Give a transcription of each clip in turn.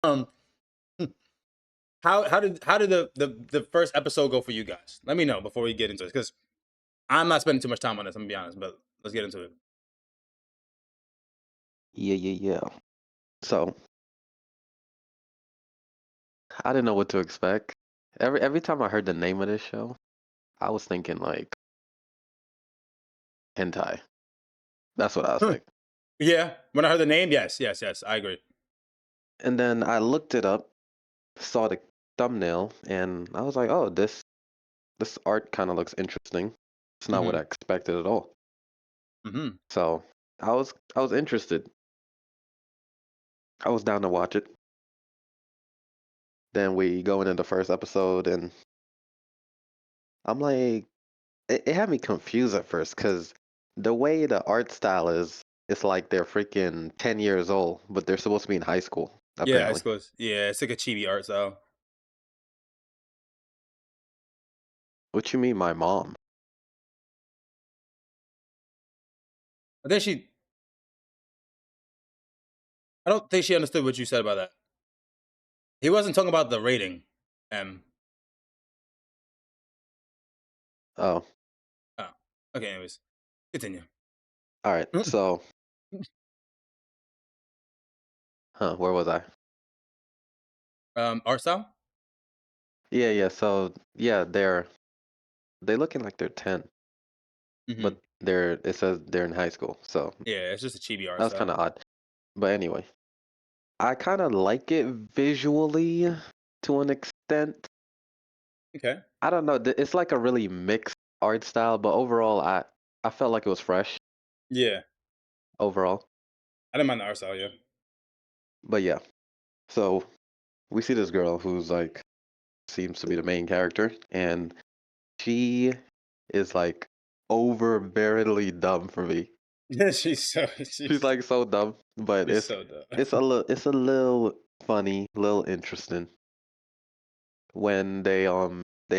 Um, how did the first episode go for you guys? Let me know before we get into it, because I'm not spending too much time on this. I'm gonna be honest, but let's get into it. Yeah. So I didn't know what to expect. Every time I heard the name of this show, I was thinking like hentai. That's what I was Huh. thinking. Yeah, when I heard the name, yes, I agree. And then I looked it up, saw the thumbnail, and I was like, oh, this art kind of looks interesting. It's not what I Mm-hmm. expected at all. Mm-hmm. So I was interested. I was down to watch it. Then we go into the first episode, and I'm like, it had me confused at first because the way the art style is, it's like they're freaking 10 years old, but they're supposed to be in high school, Yeah, high apparently. school. Yeah, it's like a chibi art style. What you mean, my mom? I think I don't think she understood what you said about that. He wasn't talking about the rating. Um. Oh, Oh. Okay. Anyways, continue. all right. So, where was I? Art style. Yeah. So, yeah, they looking like they're 10, Mm-hmm. but it says they're in high school. So Yeah, it's just a chibi art that was style. kind of odd. But anyway, I kind of like it visually to an extent. Okay. I don't know. It's like a really mixed art style, but overall, I felt like it was fresh Yeah, overall. I didn't mind the art style. Yeah. But yeah, so we see this girl who's like seems to be the main character, and she is like overbearingly dumb for me. Yeah, she's so She's like so dumb, but she's so dumb. it's a little funny, little interesting when they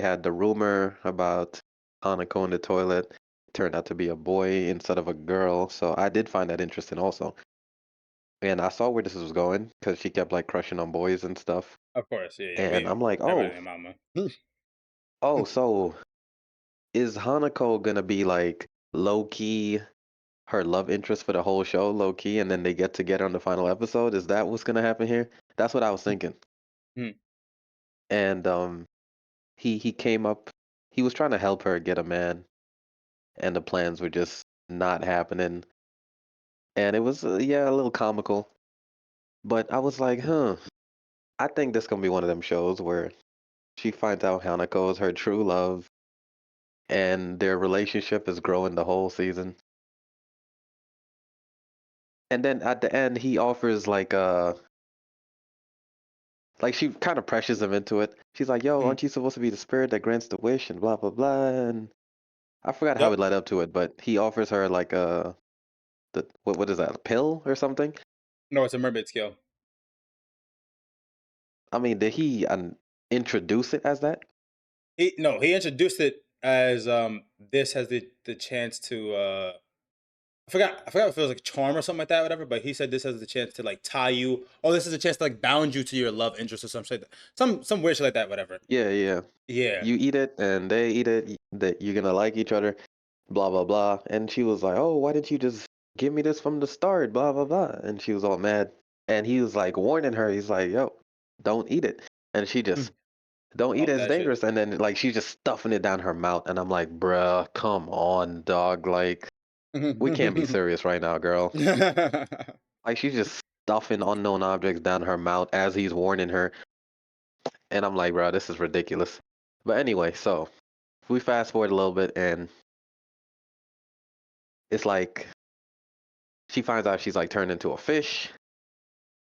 had the rumor about Hanako in the toilet turned out to be a boy instead of a girl. So I did find that interesting also. And I saw where this was going because she kept like crushing on boys and stuff. Of course, yeah. And We I'm like, everybody and mama. so is Hanako gonna be like low key her love interest for the whole show, low key, and then they get together on the final episode? Is that what's gonna happen here? That's what I was thinking. Hmm. And he came up, he was trying to help her get a man, and the plans were just not happening. And it was yeah, a little comical. But I was like, I think this gonna be one of them shows where she finds out Hanako is her true love, and their relationship is growing the whole season. And then at the end, he offers like she kind of pressures him into it. She's like, "Yo, Hmm. aren't you supposed to be the spirit that grants the wish?" And blah blah blah. And I forgot how Yep. it led up to it, but he offers her like what is that, a pill or something? No, it's a mermaid scale. I mean, did he introduce it as that? He introduced it as this has the chance to I forgot if it was like charm or something like that, whatever. But he said this has the chance to like tie you. Oh, this is a chance to like bound you to your love interest or some shit. Some weird shit like that, whatever. Yeah. Yeah. You eat it and they eat it. That you're gonna like each other. Blah blah blah. And she was like, "Oh, why didn't you just give me this from the start?" Blah blah blah. And she was all mad. And he was like warning her. He's like, "Yo, don't eat it." And she Hmm. just don't eat it. Off It's that shit. dangerous. And then like she's just stuffing it down her mouth. And I'm like, "Bruh, come on, dog. Like we can't be serious right now, girl." Like she's just stuffing unknown objects down her mouth as he's warning her. And I'm like, "Bro, this is ridiculous." But anyway, so we fast forward a little bit, and it's like she finds out she's like turned into a fish,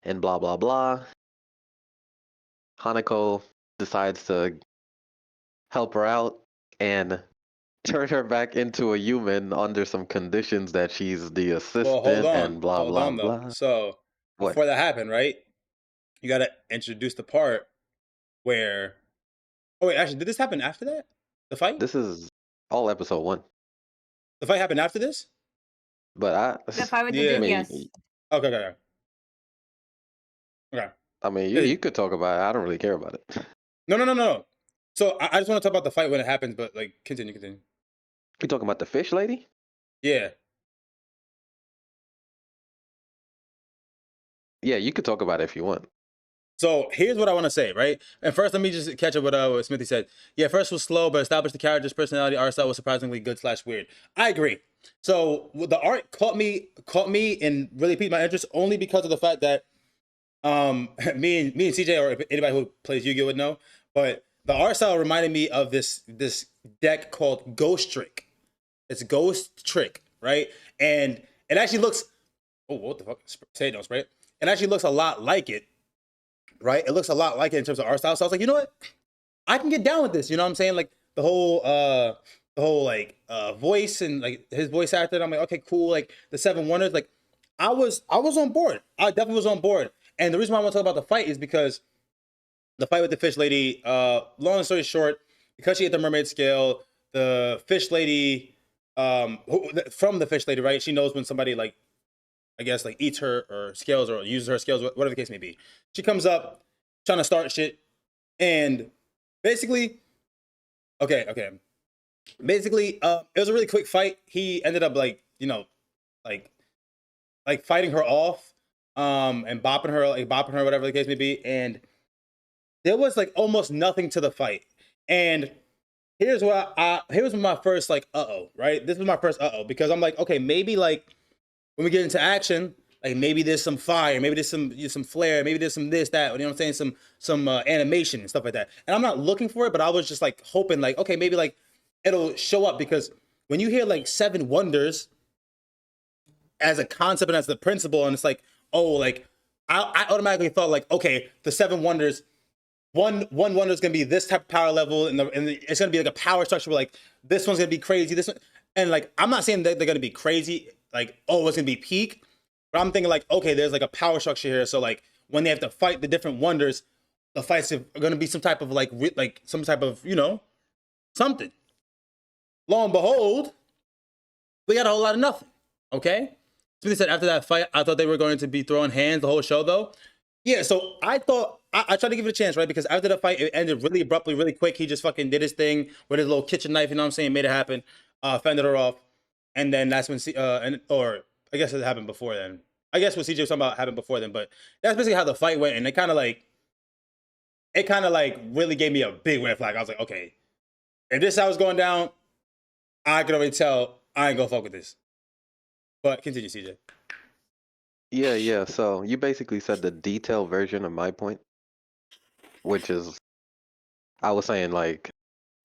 and blah blah blah. Hanako decides to help her out and turn her back into a human under some conditions that she's the Well, assistant and blah hold blah on though. blah. So What? before that happened, right? You gotta introduce the part where. Oh wait, actually, did this happen after that? The fight? This is all episode one. The fight happened after this? But The fight with the I Yeah. dude, mean, yes. Okay. Okay. I mean, you Hey, could talk about it. I don't really care about it. no, no, no, no. So I just want to talk about the fight when it happens, but like continue, continue. You talking about the fish lady? Yeah. Yeah, you could talk about it if you want. So here's what I want to say, right? And first, let me just catch up with what Smithy said. Yeah, first was slow, but established the character's personality. Art style was surprisingly good slash weird. I agree. So the art caught me, and really piqued my interest only because of the fact that me and CJ, or if anybody who plays Yu-Gi-Oh would know, but the art style reminded me of this deck called Ghost Trick. It's Ghost Trick, right? And it actually looks. Oh, what the fuck? Say it, don't spray it. It actually looks a lot like it, right? It looks a lot like it in terms of art style. So I was like, you know what? I can get down with this. You know what I'm saying? Like the whole like voice and like his voice actor. I'm like, okay, cool. Like the Seven Wonders. Like I was on board. I definitely was on board. And the reason why I want to talk about the fight is because the fight with the fish lady, long story short, because she ate the mermaid scale, the fish lady, from the fish lady, right? She knows when somebody like, I guess, like eats her or scales or uses her scales, whatever the case may be. She comes up trying to start shit, and basically, okay, basically, it was a really quick fight. He ended up like, like fighting her off, and bopping her, whatever the case may be, and there was like almost nothing to the fight. And here's my first like right? This was my first because I'm like, okay, maybe like when we get into action, like maybe there's some fire, maybe there's some flare, maybe there's some this, that, you know what I'm saying? Some animation and stuff like that. And I'm not looking for it, but I was just like hoping like, okay, maybe like it'll show up because when you hear like Seven Wonders as a concept and as the principle, and it's like, oh, like I automatically thought like, okay, the Seven Wonders, one wonder is gonna be this type of power level, and it's gonna be like a power structure where like this one's gonna be crazy, this one, and like I'm not saying that they're gonna be crazy, like oh it's gonna be peak, but I'm thinking like okay, there's like a power structure here, so like when they have to fight the different wonders, the fights are gonna be some type of like some type of something. Lo and behold, we got a whole lot of nothing. Okay. Somebody said after that fight, I thought they were going to be throwing hands the whole show though. Yeah, so I thought I tried to give it a chance, right? Because after the fight, it ended really abruptly, really quick. He just fucking did his thing with his little kitchen knife, you know what I'm saying? Made it happen, fended her off, and then that's when or I guess it happened before then. I guess what CJ was talking about happened before then, but that's basically how the fight went, and it kind of like really gave me a big red flag. I was like, okay, if this is how it's going down, I could already tell I ain't gonna fuck with this. But continue, CJ. Yeah, yeah. So you basically said the detailed version of my point, which is I was saying like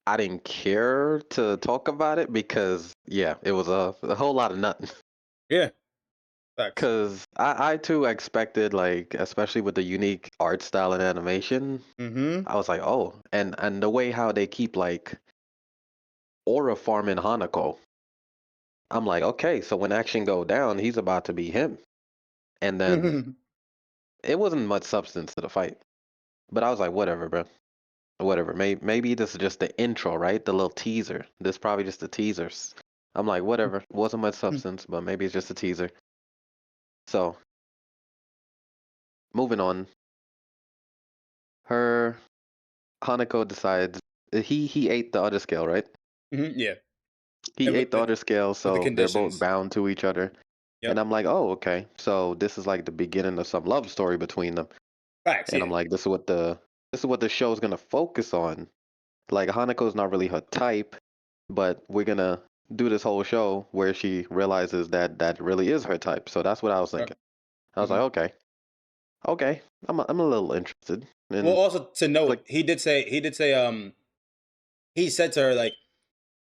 I didn't care to talk about it because yeah, it was a whole lot of nothing. Yeah, facts. Cause I too expected like especially with the unique art style and animation, Mm-hmm. I was like, oh, and the way how they keep like aura farming Hanako. I'm like, okay, so when action go down, he's about to be him. And then it wasn't much substance to the fight. But I was like, whatever, bro. Whatever. Maybe this is just the intro, right? The little teaser. This probably just the teasers. I'm like, whatever. Wasn't much substance, but maybe it's just a teaser. So moving on. Her Hanako decides he ate the other scale, right? Yeah, He and ate the other scale, with the so they're both conditions. bound to each other. And Yep. I'm like, oh, okay. So this is like the beginning of some love story between them. Facts. And I'm Yeah. like, this is what the show's gonna focus on. Like Hanako's not really her type, but we're gonna do this whole show where she realizes that that really is her type. So that's what I was Yep. thinking. I was Hmm. like, okay, okay, I'm a little interested. Well, And also to click, note, he said to her like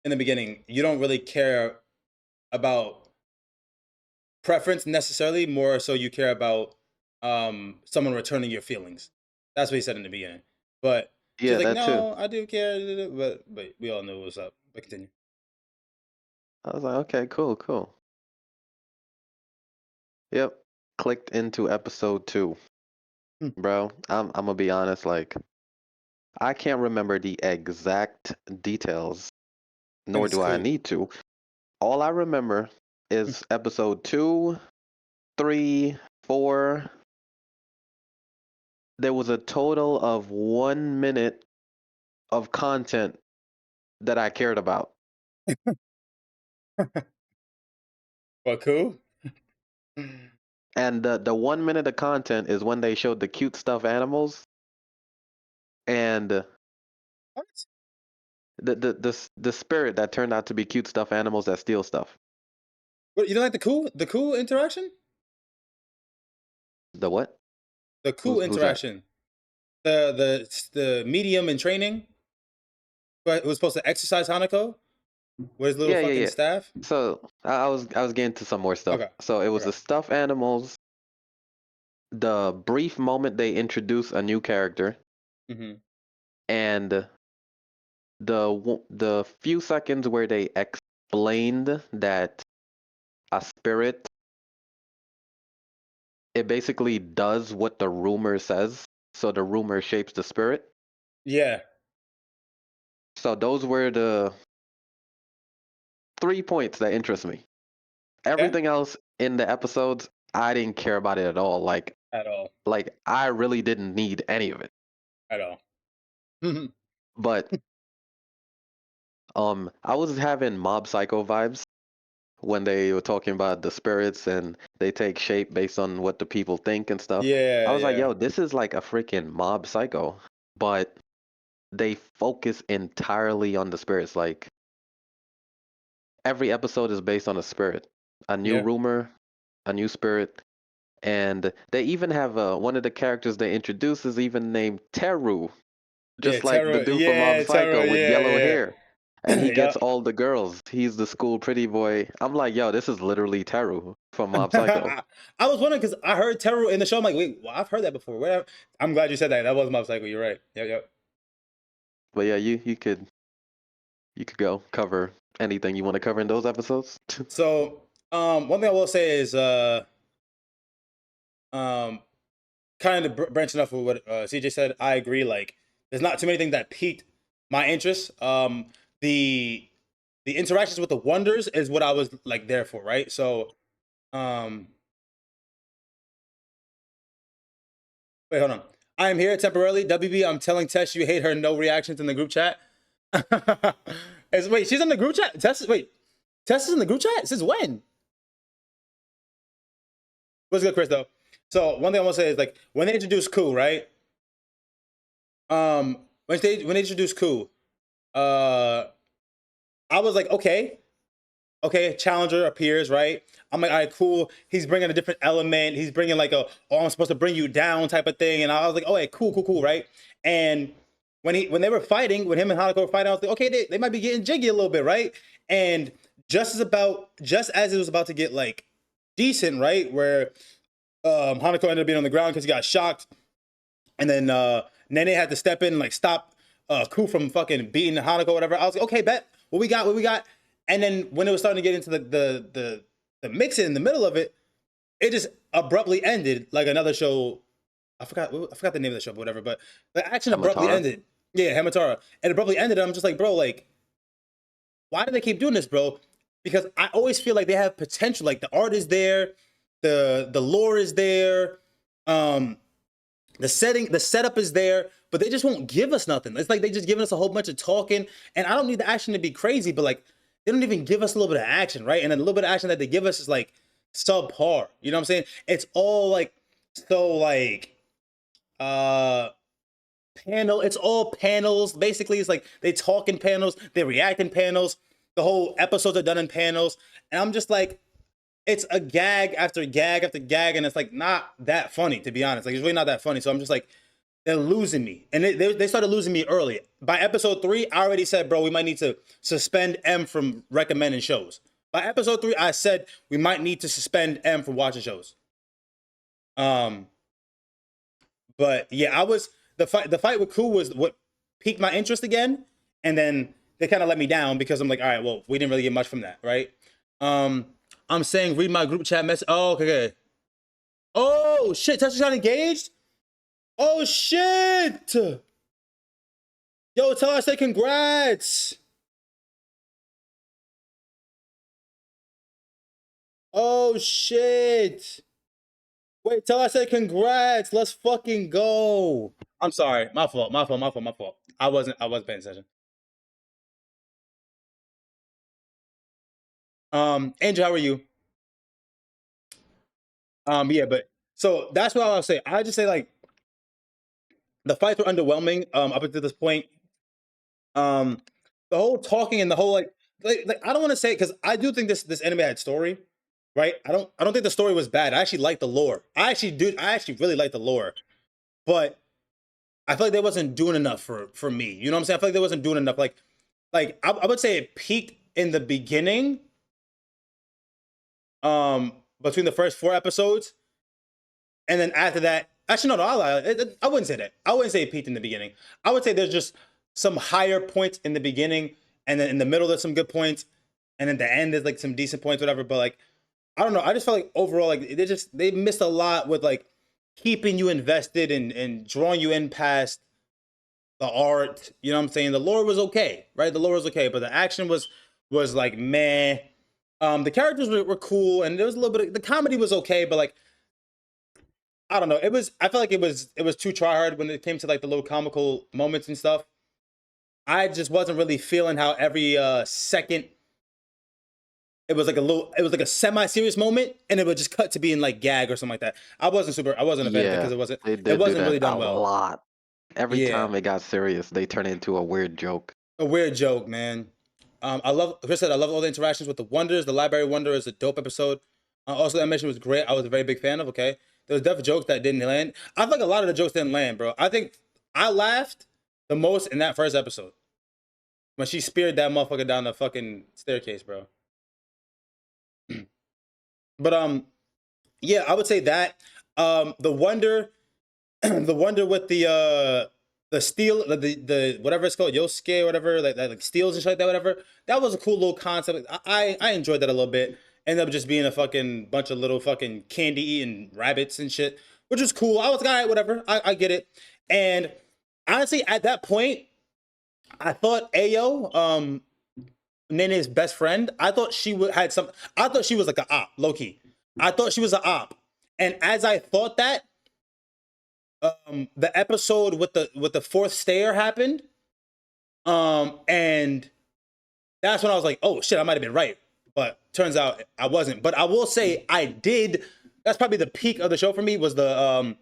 in the beginning, you don't really care about preference necessarily, more so you care about someone returning your feelings. That's what he said in the beginning. But she's yeah, like, that too. no, I do care, but we all know what's up. But continue. I was like, okay, cool, cool. Yep, clicked into episode 2, Hmm. bro. I'm gonna be honest, like I can't remember the exact details, I think nor it's do I cool. need to. All I remember Hmm. is episode 2, 3, 4, there was a total of 1 minute of content that I cared about. But cool. And the 1 minute of content is when they showed the cute stuffed animals and What? the spirit that turned out to be cute stuffed animals that steal stuff. What, you don't like the cool interaction? The what? The cool Who's that? interaction. The medium in training, but who was supposed to exercise Hanako with his little Yeah, yeah, fucking yeah. staff. So I was getting to some more stuff. Okay. So it was Okay. the stuffed animals. The brief moment they introduce a new character, Mm-hmm. and the few seconds where they explained that a spirit, it basically does what the rumor says. So the rumor shapes the spirit. Yeah. So those were the 3 points that interest me. Okay. Everything else in the episodes, I didn't care about it at all. At all. Like I really didn't need any of it. At all. Mhm. But I was having Mob Psycho vibes when they were talking about the spirits and they take shape based on what the people think and stuff. I Yeah. was like, Yeah. yo, this is like a freaking Mob Psycho, but they focus entirely on the spirits. Like every episode is based on a spirit, a new Yeah. rumor, a new spirit, and they even have one of the characters they introduce is even named Teru, Yeah. just like the Terror. dude from Mob Yeah. Psycho Terror. with yellow hair. And Yeah. he Yeah. gets all the girls. He's the school pretty boy. I'm like, yo, this is literally Teru from Mob Psycho. I was wondering because I heard terror in the show. I'm like, wait, well, I've heard that before. Where? I'm glad you said that. That was my cycle. You're right. Yep. Yep. But yeah, you could go cover anything you want to cover in those episodes. So, one thing I will say is, um, kind of branching off of what CJ said. I agree. Like, there's not too many things that piqued my interest. The the interactions with the wonders is what I was like there for, right? So, um, wait, hold on. I am here temporarily. WB, I'm telling Tess you hate her. No reactions in the group chat. Wait, she's in the group chat. Tess is in the group chat. Since when? What's good, Chris? Though. So one thing I want to say is like when they introduced Ku, right? When they introduced Ku, uh, I was like, okay, challenger appears, right? I'm like, all right, cool. He's bringing a different element. He's bringing like oh, I'm supposed to bring you down type of thing. And I was like, oh, hey, cool, right? And when they were fighting, when him and Hanako were fighting, I was like, okay, they might be getting jiggy a little bit, right? And just as it was about to get like decent, right? Where Hanako ended up being on the ground because he got shocked, and then Nene had to step in and like stop Ku from fucking beating Hanako or whatever. I was like, okay, bet what we got. And then when it was starting to get into the mixing in the middle of it, it just abruptly ended like another show. I forgot the name of the show, but whatever. But the action abruptly Hamatara. ended. Yeah, Hamatara. And abruptly ended. I'm just like, bro, like, why do they keep doing this, bro? Because I always feel like they have potential. Like the art is there, the lore is there, um, the setup is there, but they just won't give us nothing. It's like they just giving us a whole bunch of talking, and I don't need the action to be crazy, but like they don't even give us a little bit of action, right? And then a little bit of action that they give us is like subpar. You know what I'm saying? It's all like so like uh it's all panels. Basically, it's like they talk in panels, they react in panels. The whole episodes are done in panels, and I'm just like, it's a gag after gag after gag, and it's like not that funny to be honest. Like it's really not that funny. So I'm just like, they're losing me, and they started losing me early. By episode 3, I already said, bro, we might need to suspend M from recommending shows. By episode 3, I said we might need to suspend M from watching shows. Um, but yeah, I was the fight with Ku was what piqued my interest again, and then they kind of let me down because I'm like, all right, well, we didn't really get much from that, right? Um, I'm saying read my group chat message. Oh, okay. Oh shit, Tesla's got engaged. Oh shit. Yo, tell her I say congrats. Oh shit. Wait till I say congrats. Let's fucking go. I'm sorry. My fault. My fault. My fault. My fault. I wasn't paying attention. Angel, how are you? Yeah, but so that's what I'll say. I just say like the fights were underwhelming. Up until this point. Um, the whole talking and the whole like I don't want to say because I do think this anime had story, right? I don't think the story was bad. I actually like the lore. I actually really like the lore, but I feel like they wasn't doing enough for me. You know what I'm saying? I feel like they wasn't doing enough. I would say it peaked in the beginning, between the first 4 episodes, and then after that, actually no, I wouldn't say that. I wouldn't say it peaked in the beginning. I would say there's just some higher points in the beginning, and then in the middle there's some good points, and then the end there's like some decent points, whatever. But like I don't know. I just felt like overall, like they missed a lot with like keeping you invested and drawing you in past the art. You know what I'm saying? The lore was okay, right? The lore was okay, but the action was like meh. The characters were cool, and there was a little bit of the comedy was okay, but like I don't know. I felt like it was too try hard when it came to like the little comical moments and stuff. I just wasn't really feeling how every second it was like a semi-serious moment and it would just cut to being like gag or something like that. I wasn't a fan of it Yeah, because they it did do wasn't that really a done well. lot. Every Yeah. time it got serious, they turn into a weird joke. A weird joke, man. Chris said I love all the interactions with the Wonders. The Library Wonder is a dope episode. Also, that mission was great. I was a very big fan of. Okay, there was definitely jokes that didn't land. I feel like a lot of the jokes didn't land, bro. I think I laughed the most in that first episode when she speared that motherfucker down the fucking staircase, bro. But yeah, I would say that the Wonder, the Wonder with the steel, the whatever it's called, Yosuke or whatever, like steels and shit like that, whatever. That was a cool little concept. I enjoyed that a little bit. Ended up just being a fucking bunch of little fucking candy eating rabbits and shit, which was cool. I was like, all right, whatever. I get it. And honestly, at that point, I thought Ayo, Nene's best friend, I thought had some. I thought she was like a op, low key. I thought she was a op, and as I thought that, the episode with the fourth stair happened, and that's when I was like, oh shit, I might have been right, but turns out I wasn't. But I will say I did. That's probably the peak of the show for me was the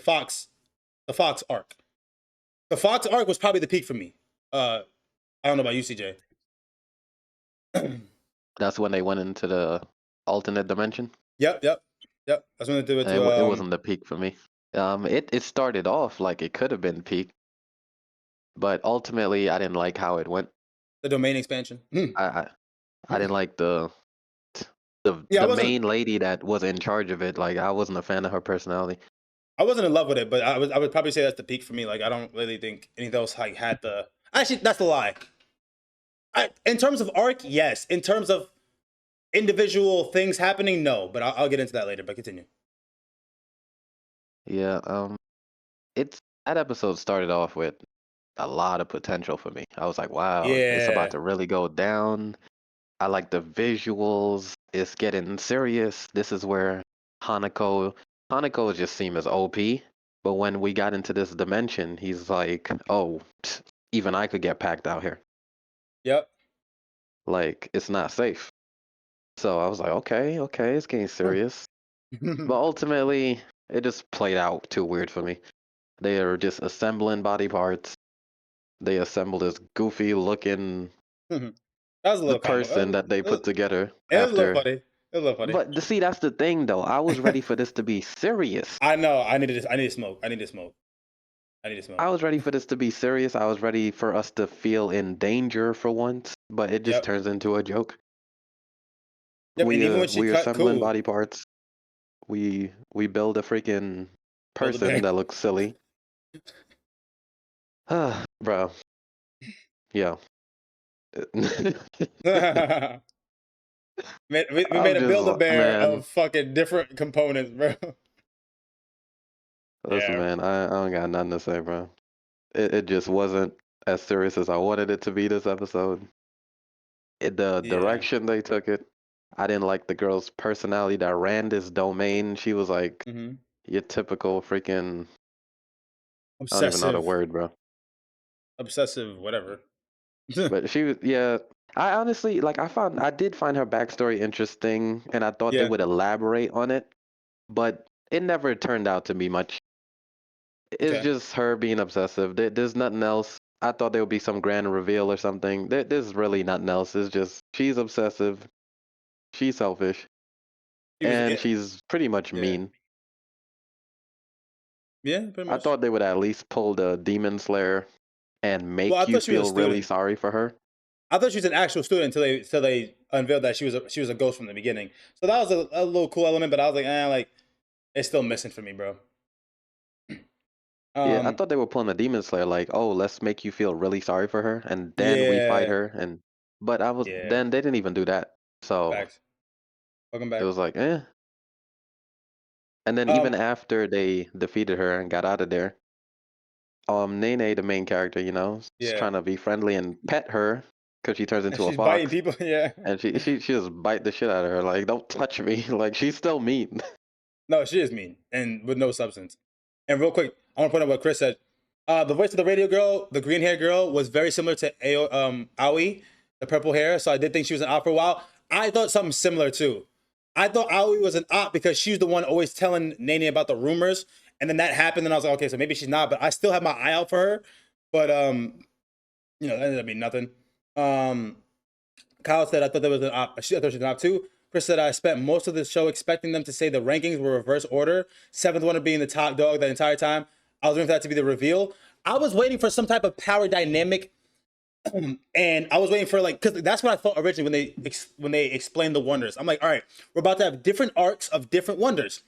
Fox arc. The Fox arc was probably the peak for me. I don't know about you, CJ. That's when they went into the alternate dimension. Yep, yep, yep. That's when they do it to It wasn't the peak for me. It started off like it could have been peak, but ultimately I didn't like how it went. the domain expansion. Hmm. I I, I didn't like the Yeah, the main lady that was in charge of it. Like I wasn't a fan of her personality. I wasn't in love with it, but I would probably say that's the peak for me. Like I don't really think anything else like had the. Actually, that's the lie. In terms of arc, yes. In terms of individual things happening, no. But I'll get into that later. But continue. Yeah, it's that episode started off with a lot of potential for me. I was like, wow, it's about Yeah. to really go down. I like the visuals. It's getting serious. This is where Hanako Hanako just seemed as OP. But when we got into this dimension, he's like, oh, even I could get packed out here. Yep. Like, it's not safe. So I was like, okay, okay, it's getting serious. But ultimately, it just played out too weird for me. They are just assembling body parts. They assemble this goofy looking that was a the little comical. person that they put together It was a little after. funny. It was a little funny. But see, that's the thing though. I was ready for this to be serious. I know. I need to smoke. I need to smoke. I need to smoke. I was ready for this to be serious. I was ready for us to feel in danger for once, but it just Yep. turns into a joke. Yep. And even when she We cut, assembling cool. body parts. We build a freaking Build a person bear. that looks silly. Bro, yeah. We I'm made a just build a bear man. of fucking different components, bro. Listen, Yeah. man. I don't got nothing to say, bro. It just wasn't as serious as I wanted it to be this episode. The Yeah. direction they took it. I didn't like the girl's personality that ran this domain. She was like Mm-hmm. your typical freaking, I don't even know the Obsessive, word, bro. obsessive, whatever. But she was, yeah. I honestly like. I did find her backstory interesting, and I thought they Yeah. would elaborate on it, but it never turned out to be much. It's Okay. just her being obsessive. There's nothing else. I thought there would be some grand reveal or something. There's really nothing else. It's just she's obsessive, she's selfish, He was. and Yeah. she's pretty much Yeah. mean. Yeah. Pretty I much. thought they would at least pull the Demon Slayer and Well, I make you thought she was a feel really student. sorry for her. I thought she was an actual student until they unveiled that she was a ghost from the beginning. So that was a little cool element, but I was like, like it's still missing for me, bro. Yeah, I Um. thought they were pulling the Demon Slayer like, oh, let's make you feel really sorry for her, and then we fight Yeah. her. And but I was Yeah. then they didn't even do that, so Facts. Welcome it back. was like, eh. And then even Um. after they defeated her and got out of there, Nene, the main character, is Yeah. trying to be friendly and pet her because she turns And into a she's biting fox, people. Yeah. and she just bite the shit out of her like, don't touch me, like she's still mean. No, she is mean and with no substance. And real quick, I want to point out what Chris said. The voice of the radio girl, the green hair girl, was very similar to Aoi, the purple hair. So I did think she was an op for a while. I thought something similar too. I thought Aoi was an op because she's the one always telling Nene about the rumors. And then that happened, and I was like, okay, so maybe she's not, but I still have my eye out for her. But that ended up being nothing. Um, Kyle said, I thought there was an op. I thought she was an op too. Chris said, I spent most of the show expecting them to say the rankings were reverse order. Seventh one being the top dog the entire time. I was waiting for that to be the reveal. I was waiting for some type of power dynamic, and I was waiting for because that's what I thought originally when they explained the wonders. I'm like, all right, we're about to have different arcs of different wonders.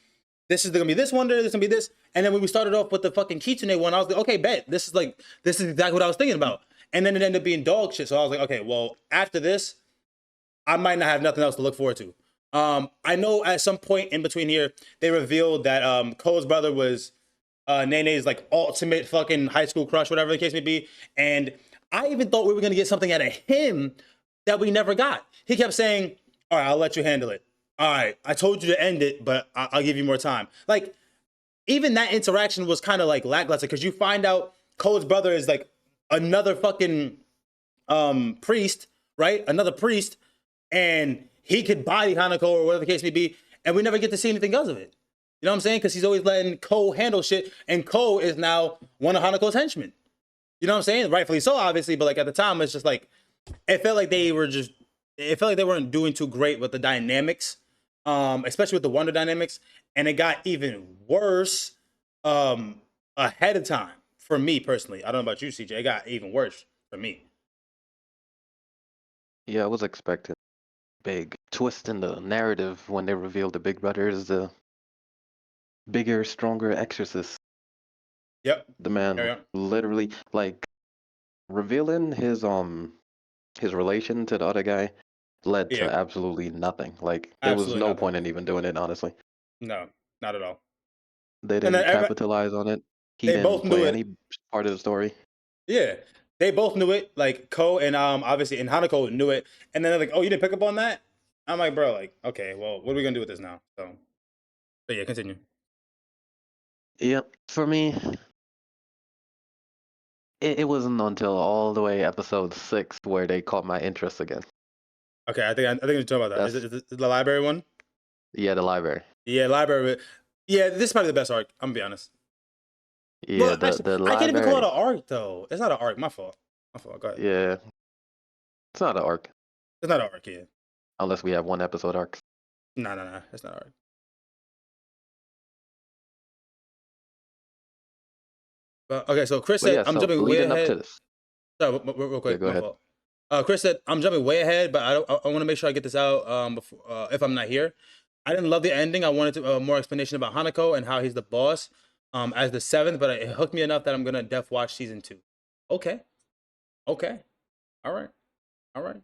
This is gonna be this wonder. This is gonna be this. And then when we started off with the fucking Kitsune one, I was like, okay, bet this is exactly what I was thinking about. And then it ended up being dog shit. So I was like, okay, well, after this, I might not have nothing else to look forward to. I know at some point in between here, they revealed that Cole's brother was Nene's like ultimate fucking high school crush, whatever the case may be. And I even thought we were gonna get something out of him that we never got. He kept saying, "All right, I'll let you handle it. All right, I told you to end it, but I'll give you more time." Like even that interaction was kind of like lackluster because you find out Cole's brother is like another fucking priest, right? Another priest, and he could body Hanako or whatever the case may be, and we never get to see anything else of it. You know what I'm saying? Because he's always letting Ko handle shit, and Ko is now one of Hanako's henchmen. You know what I'm saying? Rightfully so, obviously, but like at the time, it's just like it felt like it felt like they weren't doing too great with the dynamics, especially with the Wonder dynamics, and it got even worse ahead of time for me personally. I don't know about you, CJ. It got even worse for me. Yeah, I was expecting big twist in the narrative when they revealed the Big Brother is the bigger, stronger exorcist. Yep. The man Carry on. literally like revealing his relation to the other guy led Yeah. to absolutely nothing. Like there was Absolutely no nothing. point in even doing it, honestly. No, not at all. They And then didn't capitalize on it. He they didn't both knew play it. any part of the story. Yeah, they both knew it. Like Ko and obviously and Hanako knew it. And then they're like, "Oh, you didn't pick up on that?" I'm like, "Bro, like, okay, well, what are we gonna do with this now?" So, but yeah, continue. Yep. For me, it wasn't until all the way episode 6 where they caught my interest again. Okay, I think we're talking about that. That's Is it the library one? yeah, the library. Yeah, library. Yeah, this is probably the best arc. I'm gonna be honest. Yeah, Well, the actually, the I can't even call it library. an arc though. It's not an arc. My fault. My fault. Go ahead. Yeah, it's not an arc It's not an arc. Yeah. unless we have one episode arcs. No, no, no. It's not an arc. But okay, so Chris But said yeah, I'm so jumping way leading up to ahead. this. Sorry, real Yeah, quick, go my ahead. fault. Chris said, "I'm jumping way ahead, but I want to make sure I get this out before if I'm not here. I didn't love the ending. I wanted to, more explanation about Hanako and how he's the boss as the seventh, but it hooked me enough that I'm gonna def watch season 2. Okay, okay, all right, all right.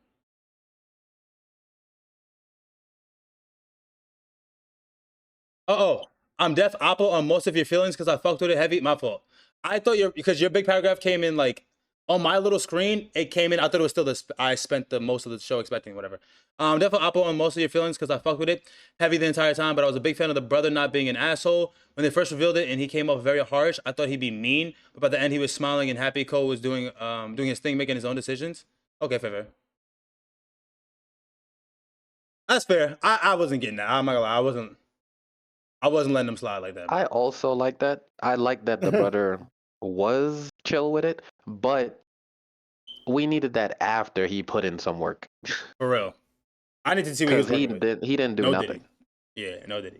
Oh, I'm def oppo on most of your feelings because I fucked with it heavy. My fault. I thought because your big paragraph came in like on my little screen, it came in. I thought it was still this. I spent the most of the show expecting whatever. Definitely Oppo on most of your feelings because I fucked with it heavy the entire time. But I was a big fan of the brother not being an asshole when they first revealed it, and he came off very harsh. I thought he'd be mean, but by the end he was smiling and happy. Cole was doing his thing, making his own decisions. Okay, fair, fair. That's fair. I wasn't getting that. I'm not gonna lie. I wasn't letting them slide like that, bro. I also like that. I like that the brother was chill with it, but we needed that after he put in some work. For real. I need to see what he was Because working with. he didn't do No did nothing. he? Yeah, no did he?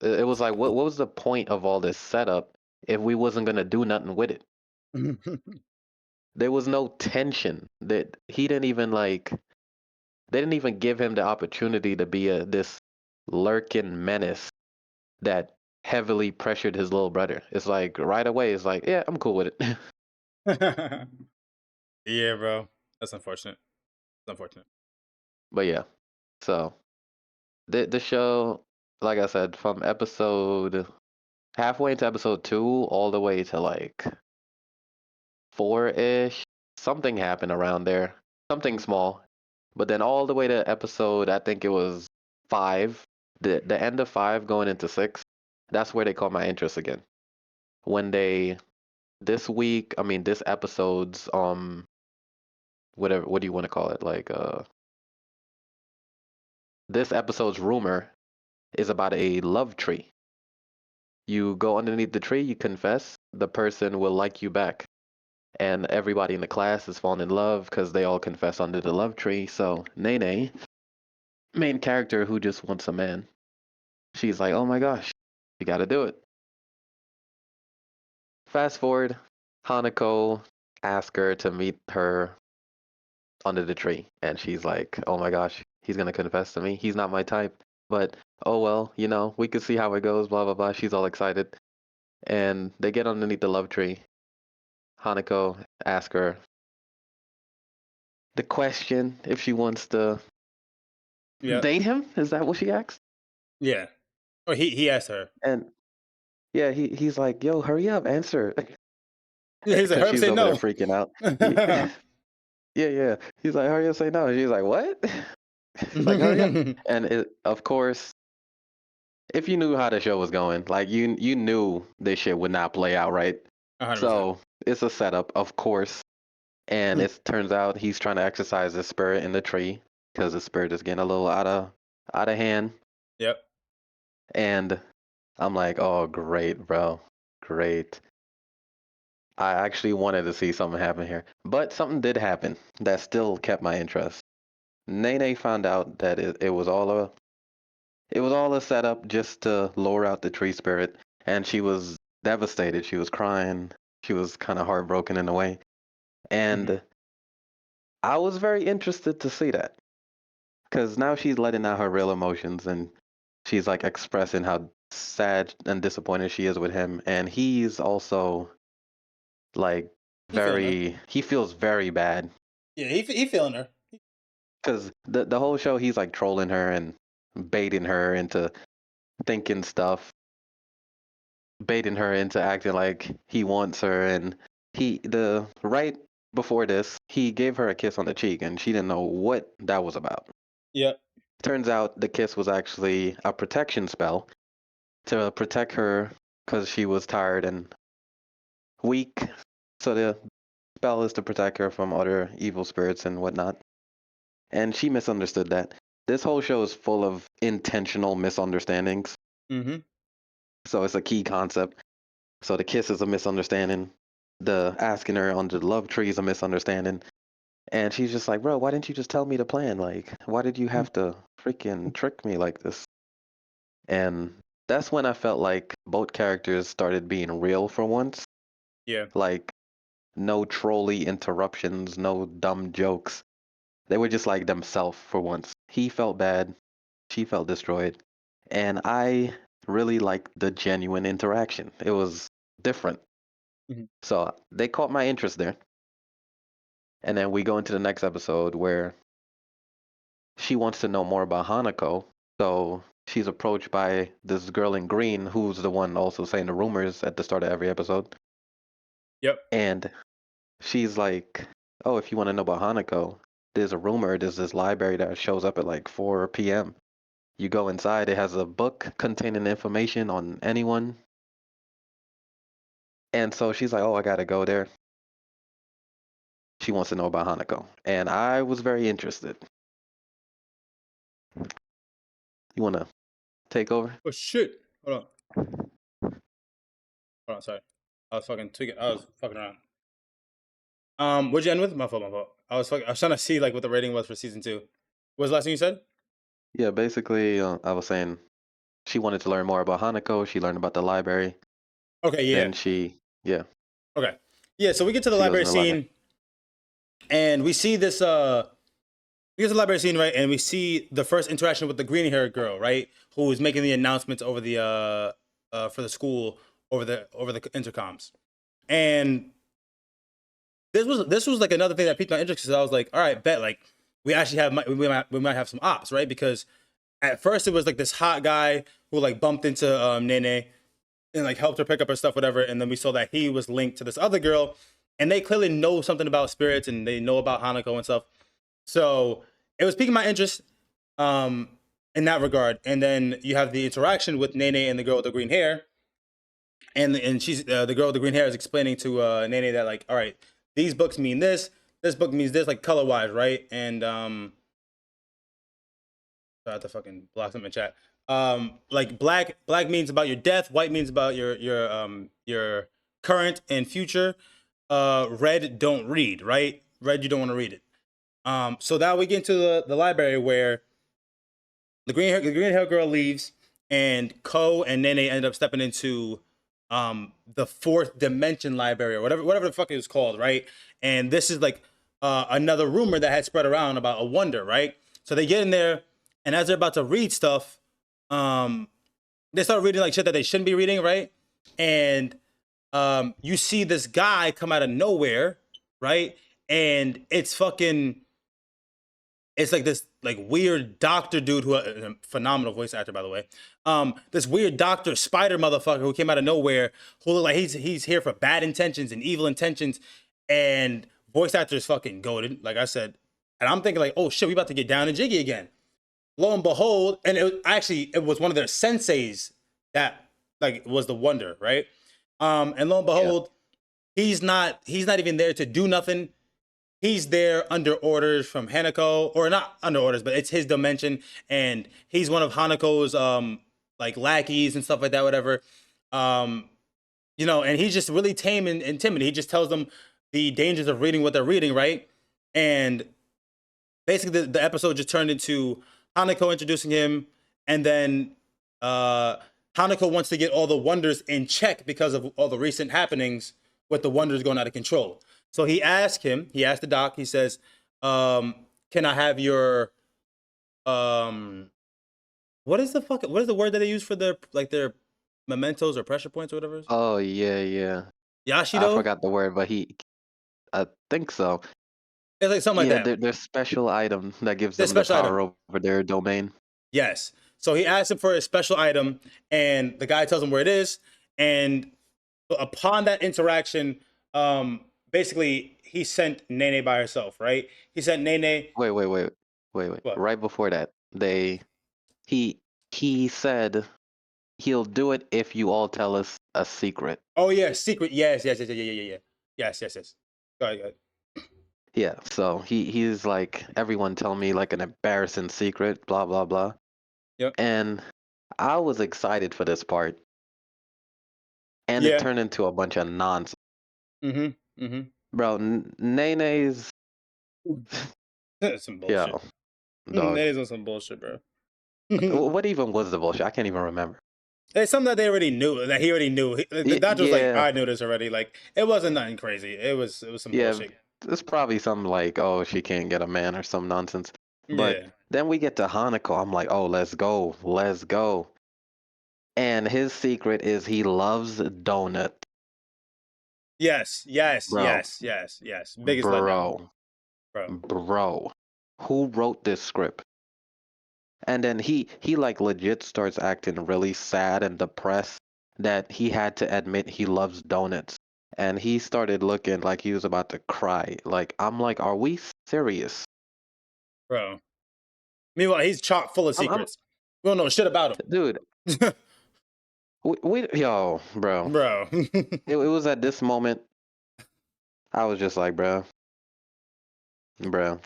It was like what was the point of all this setup if we wasn't gonna do nothing with it? There was no tension. That he didn't even like they didn't even give him the opportunity to be a this lurking menace that heavily pressured his little brother. It's like right away it's like, yeah, I'm cool with it. Yeah, bro. That's unfortunate. It's unfortunate. But yeah. So the show, like I said, from episode halfway into episode 2 all the way to like 4-ish, something happened around there. Something small. But then all the way to episode, I think it was 5, the end of 5 going into 6, that's where they caught my interest again. When they this week, I mean this episode's whatever what do you want to call it? Like this episode's rumor is about a love tree. You go underneath the tree, you confess, the person will like you back. And everybody in the class is falling in love because they all confess under the love tree. So Nene, main character who just wants a man, she's like, oh my gosh, you gotta do it. Fast forward, Hanako asks her to meet her under the tree. And she's like, oh my gosh, he's gonna confess to me. He's not my type. But oh well, we could see how it goes, blah blah blah. She's all excited. And they get underneath the love tree. Hanako asks her the question if she wants to Yeah. date him. Is that what she asked? Yeah. Oh, he asked her. And yeah, he's like, yo, hurry up, answer. Yeah, he's like, Because Herb she's say over there no. freaking out. Yeah, yeah. He's like, hurry up, say no. And she's like, what? Like, hurry up. And of course, if you knew how the show was going, like you knew this shit would not play out right. 100%. So it's a setup, of course. And it turns out he's trying to exercise his spirit in the tree because the spirit is getting a little out of hand. Yep. And I'm like, oh, great, bro, great. I actually wanted to see something happen here, but something did happen that still kept my interest. Nene found out that it was all a setup just to lure out the tree spirit, and she was devastated. She was crying. She was kind of heartbroken in a way, Hmm. and I was very interested to see that because now she's letting out her real emotions, and she's like expressing how sad and disappointed she is with him, and he's also like He feeling her. he feels very bad Yeah, he feeling her. because the whole show he's like trolling her and baiting her into thinking stuff, baiting her into acting like he wants her, and the right before this he gave her a kiss on the cheek and she didn't know what that was about. Yep. Turns out the kiss was actually a protection spell to protect her because she was tired and weak. So the spell is to protect her from other evil spirits and whatnot. And she misunderstood that. This whole show is full of intentional misunderstandings. Mm-hmm. So it's a key concept. So the kiss is a misunderstanding. The asking her under the love tree is a misunderstanding. And she's just like, bro, why didn't you just tell me the plan? Like, why did you have to freaking trick me like this? And that's when I felt like both characters started being real for once. Yeah. Like, no trolly interruptions, no dumb jokes. They were just like themselves for once. He felt bad, she felt destroyed, and I really liked the genuine interaction. It was different. Hmm. So they caught my interest there. And then we go into the next episode where she wants to know more about Hanako. So she's approached by this girl in green who's the one also saying the rumors at the start of every episode. Yep. And she's like, "Oh, if you want to know about Hanako, there's a rumor. There's this library that shows up at like 4 p.m. You go inside. It has a book containing information on anyone." And so she's like, "Oh, I gotta go there." She wants to know about Hanako, and I was very interested. You wanna take over? Oh shit. Hold on. Hold on. Sorry. I was fucking around. What'd you end with? My fault. My fault. I was trying to see like what the rating was for season two. What was the last thing you said? Yeah, basically, I was saying she wanted to learn more about Hanako. She learned about the library. Okay. Yeah. Then yeah, Okay. Yeah. So we get to the she goes in library the library. scene, and we see this. We get to the library scene, right? And we see the first interaction with the green haired girl, right? Who is making the announcements over the for the school over the intercoms. And this was like another thing that piqued my interest because I was like, all right, bet like we actually have we might have some ops, right? Because at first it was like this hot guy who like bumped into Nene and like helped her pick up her stuff, whatever. And then we saw that he was linked to this other girl, and they clearly know something about spirits and they know about Hanako and stuff. So it was piquing my interest um, in that regard. And then you have the interaction with Nene and the girl with the green hair, and she's the girl with the green hair is explaining to Nene that like, all right, these books mean this book means this, like color wise, right? And I have to fucking block them in chat. Like black means about your death, white means about your current and future. Red don't read, right? Red you don't want to read it. So now we get into the library where the green hair girl leaves, and Ko and Nene end up stepping into the fourth dimension library or whatever the fuck it was called, right? And this is like another rumor that had spread around about a wonder, right? So they get in there, and as they're about to read stuff, um, they start reading like shit that they shouldn't be reading, right? And you see this guy come out of nowhere, right? And it's like this like weird doctor dude who phenomenal voice actor, by the way. This weird doctor spider motherfucker who came out of nowhere, who look like he's here for bad intentions and evil intentions, and voice actor is fucking goated, like I said. And I'm thinking like, oh shit, we about to get down and jiggy again. Lo and behold, and it was one of their senseis that like was the wonder, right? And lo and Yeah. behold, he's not even there to do nothing. He's there under orders from Hanako, or not under orders, but it's his dimension, and he's one of Hanako's like lackeys and stuff like that, whatever. Um, and he's just really tame and timid. He just tells them the dangers of reading what they're reading, right? And basically, the episode just turned into Hanako introducing him, and then uh, Hanako wants to get all the wonders in check because of all the recent happenings with the wonders going out of control. So he asked the doc, he says, can I have your um what is what is the word that they use for their mementos or pressure points or whatever? Oh yeah, yeah. I Yashido? forgot the word, but I think so. It's like something like Yeah, that. their special item that gives This them the special item. power over their domain. Yes. So he asked him for a special item, and the guy tells him where it is. And upon that interaction, basically he sent Nene by herself, right? He sent Nene. Wait. What? Right before that, he he said he'll do it if you all tell us a secret. Oh yeah, secret. Yes. Yes. Go ahead, go ahead. Yeah, so he's like, everyone tell me like an embarrassing secret, blah blah blah. Yep. And I was excited for this part, and it Yeah. turned into a bunch of nonsense. Mm-hmm. Mm-hmm. Bro, Nene's That's some yeah, bullshit. dog. That is on some bullshit, bro. What even was the bullshit? I can't even remember. It's something that they already knew. That he already knew. The doctor was like, Yeah, "I knew this already." Like, it wasn't nothing crazy. It was some yeah. bullshit. It's probably something like, oh, she can't get a man or some nonsense. But Yeah. then we get to Hanako. I'm like, oh, let's go. And his secret is he loves donut, bro, Yes. Biggest letdown, bro, bro. bro. Who wrote this script? And then he like legit starts acting really sad and depressed that he had to admit he loves donuts. and he started looking like he was about to cry. Like, I'm like, are we serious? bro. Meanwhile, he's chock full of I'm secrets. We don't know shit about dude. him, Yo, bro. bro. It was at this moment I was just like, bro, yo.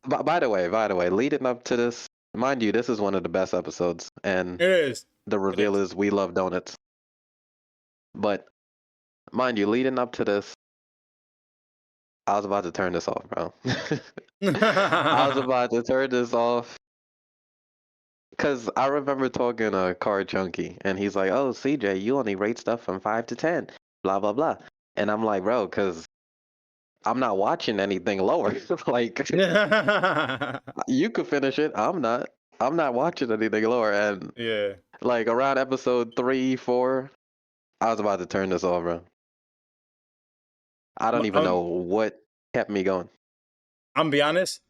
By the way, leading up to this, mind you, this is one of the best episodes, and It is. the It reveal is. is we love donuts. But mind you, leading up to this, I was about to turn this off, bro. I was about to turn this off because I remember talking to Car Chunky, and he's like, "Oh, CJ, you only rate stuff from 5 to 10, blah blah blah," and I'm like, "Bro, because I'm not watching anything lower. Like, you could finish it. I'm not. I'm not watching anything lower." And Yeah. like around episode 3, 4, I was about to turn this off, bro. I don't even know what kept me going. I'm gonna be honest.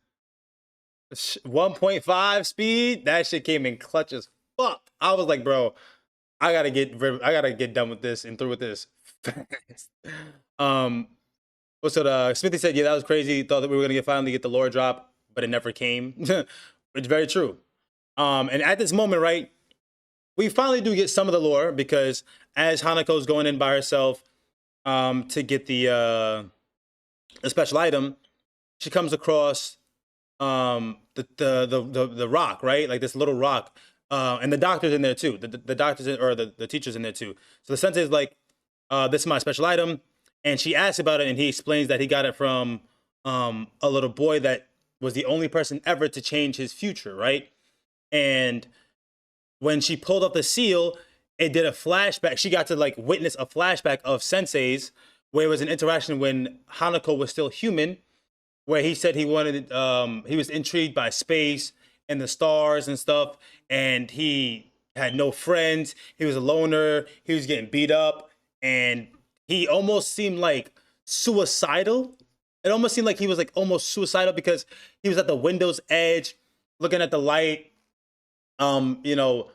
1.5 speed, that shit came in clutch as fuck. I was like, bro, I gotta get done with this and through with this fast. Um, what's it? Smithy said, yeah, that was crazy. Thought that we were gonna finally get the lore drop, but it never came. It's very true. And at this moment, right, we finally do get some of the lore because as Hanako's going in by herself, to get the special item, she comes across the rock, right? Like this little rock. And the doctor's in there too. The doctor's or the teacher's in there too. So the sensei's like, this is my special item. And she asks about it, and he explains that he got it from a little boy that was the only person ever to change his future, right? And when she pulled up the seal, it did a flashback. She got to like witness a flashback of Sensei's, where it was an interaction when Hanako was still human, where he said he wanted he was intrigued by space and the stars and stuff, and he had no friends. He was a loner. He was getting beat up, and he almost seemed like suicidal. It almost seemed like he was like almost suicidal because he was at the window's edge looking at the light, you know,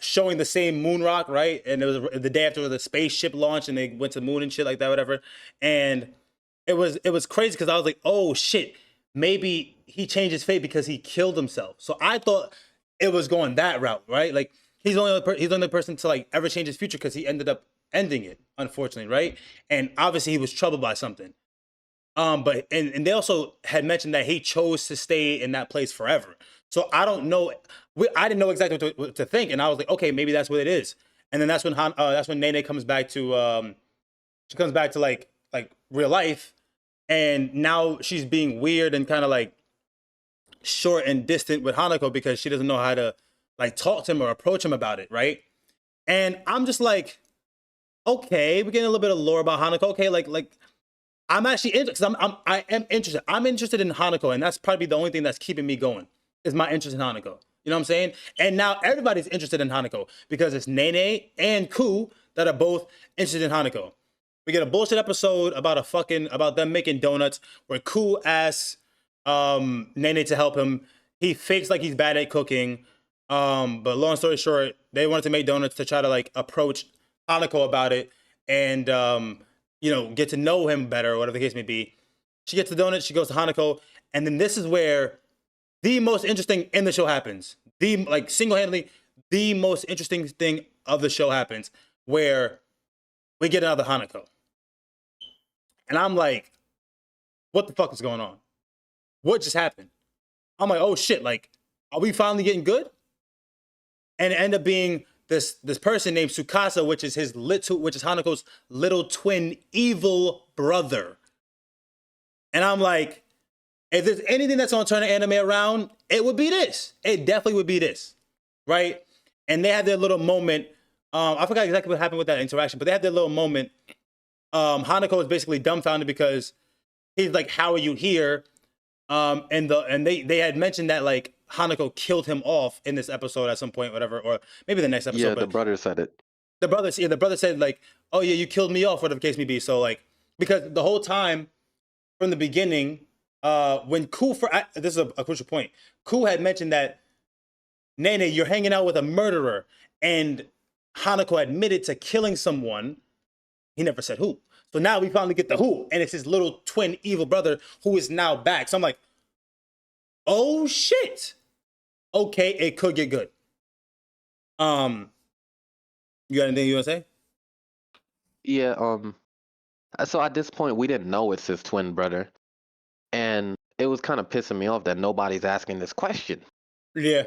showing the same moon rock, right? And it was the day after the spaceship launched and they went to the moon and shit like that, whatever. And it was crazy because I was like, oh shit, maybe he changed his fate because he killed himself. So I thought it was going that route, right? Like he's the only person to like ever change his future because he ended up ending it, unfortunately, right? And obviously he was troubled by something. But and they also had mentioned that he chose to stay in that place forever. So I don't know. I didn't know exactly what to think, and I was like, okay, maybe that's what it is. And then that's when Nene comes back to she comes back to like real life, and now she's being weird and kind of like short and distant with Hanako because she doesn't know how to like talk to him or approach him about it, right? And I'm just like, okay, we're getting a little bit of lore about Hanako. Okay, like I'm actually interested. I am interested. I'm interested in Hanako, and that's probably the only thing that's keeping me going is my interest in Hanako. You know what I'm saying? And now everybody's interested in Hanako because it's Nene and Ku that are both interested in Hanako. We get a bullshit episode about them making donuts where Ku asks Nene to help him. He fakes like he's bad at cooking. But long story short, they wanted to make donuts to try to like approach Hanako about it and get to know him better, or whatever the case may be. She gets the donut, she goes to Hanako, and then this is where the most interesting in the show happens. The like single-handedly, the most interesting thing of the show happens, where we get another Hanako. And I'm like, what the fuck is going on? What just happened? I'm like, oh shit, like, are we finally getting good? And it ended up being this person named Tsukasa, which is Hanako's little twin evil brother. And I'm like, if there's anything that's gonna turn the anime around, it would be this. It definitely would be this, right? And they had their little moment. I forgot exactly what happened with that interaction, but they had their little moment. Hanako is basically dumbfounded because he's like, "How are you here?" And they had mentioned that like Hanako killed him off in this episode at some point, whatever, or maybe the next episode. Yeah, the But brother said it. the brother said like, "Oh yeah, you killed me off," whatever the case may be. So like, because the whole time from the beginning, when this is a crucial point. Ku had mentioned that Nene, you're hanging out with a murderer, and Hanako admitted to killing someone. He never said who. So now we finally get the who, and it's his little twin evil brother who is now back. So I'm like, oh shit. Okay, it could get good. You got anything you want to say? Yeah. So at this point, we didn't know it's his twin brother, and it was kind of pissing me off that nobody's asking this question Yeah.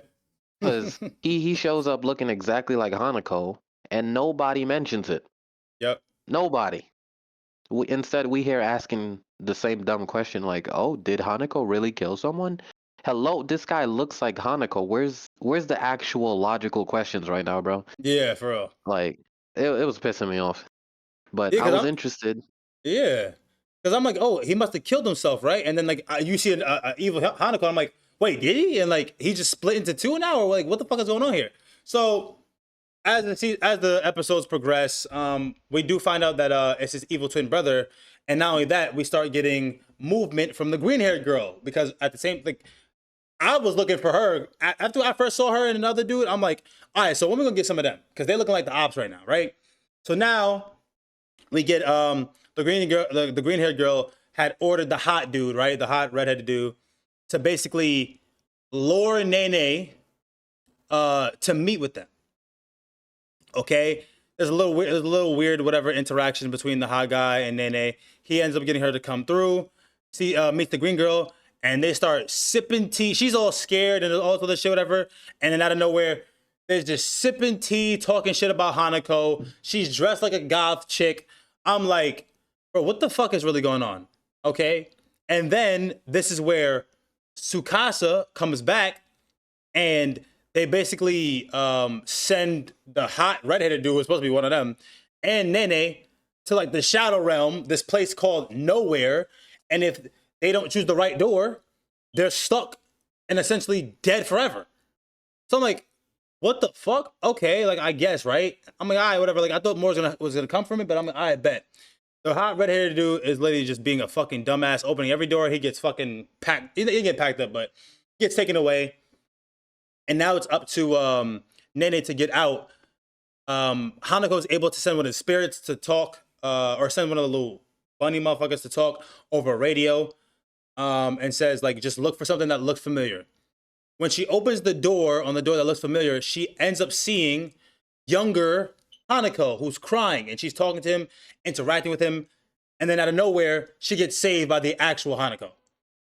because he shows up looking exactly like Hanako, and nobody mentions it. Yep. Nobody. Instead, we hear asking the same dumb question like, "Oh, did Hanako really kill someone?" Hello, this guy looks like Hanako. Where's the actual logical questions right now, bro? Yeah, for real. Like, it was pissing me off. But Yeah, I cause was I'm interested. yeah, cause I'm like, oh, he must have killed himself, right? And then like you see an evil Hanako, I'm like, wait, did he? And like he just split into two now, or like what the fuck is going on here? So as the episodes progress, we do find out that it's his evil twin brother, and not only that, we start getting movement from the green haired girl because at the same like I was looking for her after I first saw her and another dude. I'm like, all right, so when we gonna get some of them because they're looking like the ops right now, right? So now we get the green girl, the green haired girl had ordered the hot dude, right, the hot redheaded dude, to basically lure Nene to meet with them. Okay, there's a little weird whatever interaction between the hot guy and Nene. He ends up getting her to come through, meet the green girl, and they start sipping tea. She's all scared and all this shit, whatever. And then out of nowhere, there's just sipping tea, talking shit about Hanako. She's dressed like a goth chick. I'm like, bro, what the fuck is really going on? Okay, and then this is where Tsukasa comes back and they basically send the hot redheaded dude, who's supposed to be one of them, and Nene to like the Shadow Realm, this place called Nowhere. And if they don't choose the right door, they're stuck and essentially dead forever. So I'm like, what the fuck? Okay, like I guess, right? I'm like, all right, whatever. Like I thought more was gonna come from it, but I'm like, all right, bet. The hot redheaded dude is literally just being a fucking dumbass, opening every door. He gets fucking packed. He get packed up, but gets taken away. And now it's up to Nene to get out. Hanako is able to send one of the spirits to talk, or send one of the little bunny motherfuckers to talk over radio, and says like, just look for something that looks familiar. When she opens the door on the door that looks familiar, she ends up seeing younger Hanako who's crying, and she's talking to him, interacting with him, and then out of nowhere, she gets saved by the actual Hanako.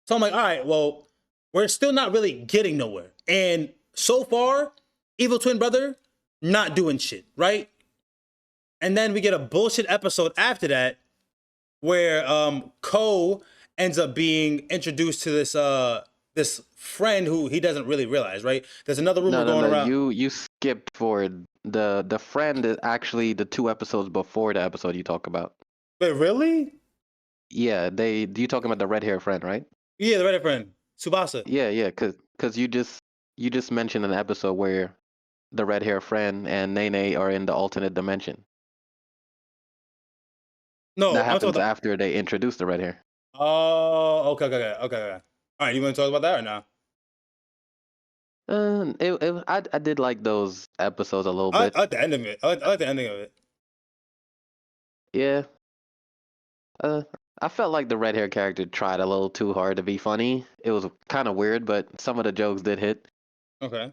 So I'm like, all right, well, we're still not really getting nowhere. And so far, Evil Twin Brother, not doing shit, right? And then we get a bullshit episode after that where Ko ends up being introduced to this friend who he doesn't really realize, right? There's another rumor going No. around. You skipped forward. The friend is actually the 2 episodes before the episode you talk about. Wait, really? Yeah, you talking about the red hair friend, right? Yeah, the Reddit friend, Tsubasa. Yeah, cause you just mentioned an episode where the red hair friend and Nene are in the alternate dimension. No, That I'm talking happens about. after they introduce the red hair. Oh, okay. All right, you want to talk about that or no? I did like those episodes a little I bit. like the end of it. I like the ending of it. Yeah. Uh, I felt like the red hair character tried a little too hard to be funny. It was kind of weird, but some of the jokes did hit. Okay.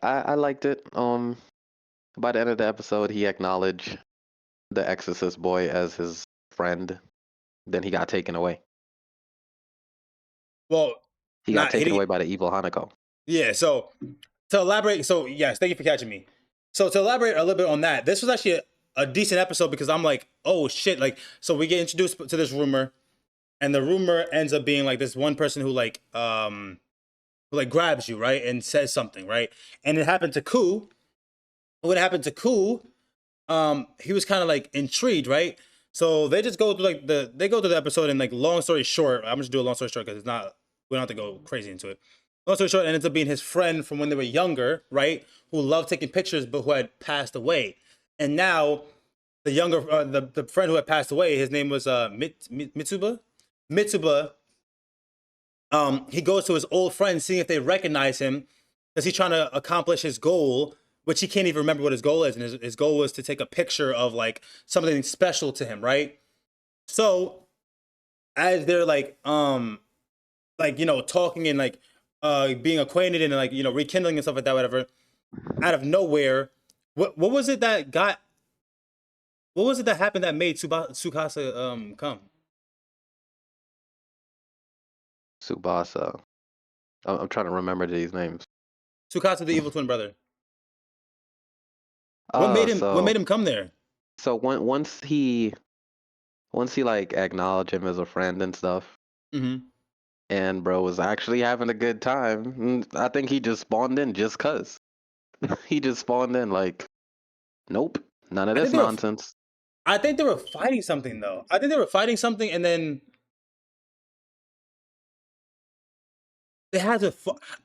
I liked it. By the end of the episode, he acknowledged the Exorcist boy as his friend. Then he got taken away. Well, He got not he taken didn't. away by the evil Hanako. Yeah. So to elaborate, so yes, thank you for catching me. So to elaborate a little bit on that, this was actually a decent episode because I'm like, oh shit, like so we get introduced to this rumor, and the rumor ends up being like this one person who like grabs you right and says something right, and it happened to Ku. What happened to Ku? He was kind of like intrigued, right? So they just go through like they go through the episode and like long story short, I'm just do a long story short because it's not we don't have to go crazy into it. Long story short, it ends up being his friend from when they were younger, right? Who loved taking pictures but who had passed away, and now the younger the friend who had passed away, his name was Mitsuba. Mitsuba. He goes to his old friend, seeing if they recognize him, because he's trying to accomplish his goal which he can't even remember what his goal is, and his goal was to take a picture of like something special to him, right? So as they're like talking and like being acquainted and like rekindling and stuff like that, whatever. Out of nowhere, what was it that got? What was it that happened that made Tsukasa come? Tsubasa. I'm trying to remember these names. Tsukasa, the evil twin brother. What made him? What So made him come there? once he like acknowledged him as a friend and stuff, Mm-hmm. and bro was actually having a good time. I think he just spawned in just cause. He just spawned in like, nope, none of I think this they were. nonsense. I think they were fighting something though. I think they were fighting something, and then they had to.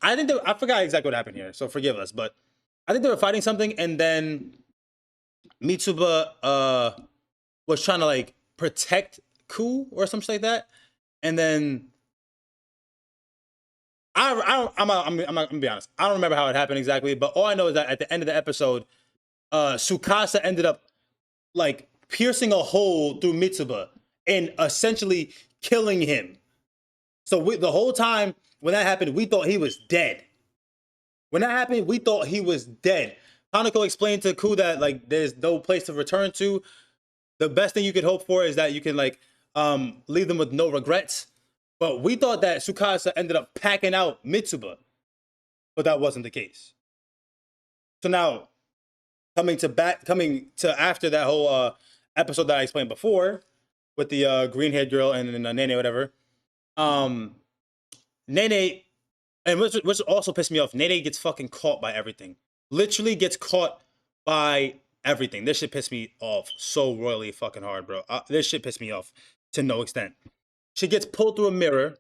I think I forgot exactly what happened here, so forgive us. But I think they were fighting something, and then Mitsuba was trying to like protect Ku or something like that, and then I'm gonna be honest. I don't remember how it happened exactly, but all I know is that at the end of the episode, Tsukasa ended up like piercing a hole through Mitsuba and essentially killing him. So the whole time when that happened, we thought he was dead. When that happened, we thought he was dead. Hanako explained to Ku that like there's no place to return to. The best thing you could hope for is that you can like leave them with no regrets. But we thought that Tsukasa ended up packing out Mitsuba, but that wasn't the case. So now coming to after that whole episode that I explained before with the green haired girl and Nene, whatever. Um, Nene, and which also pissed me off. Nene gets fucking caught by everything. Literally gets caught by everything. This shit pissed me off so royally fucking hard, bro. This shit pissed me off to no extent. She gets pulled through a mirror,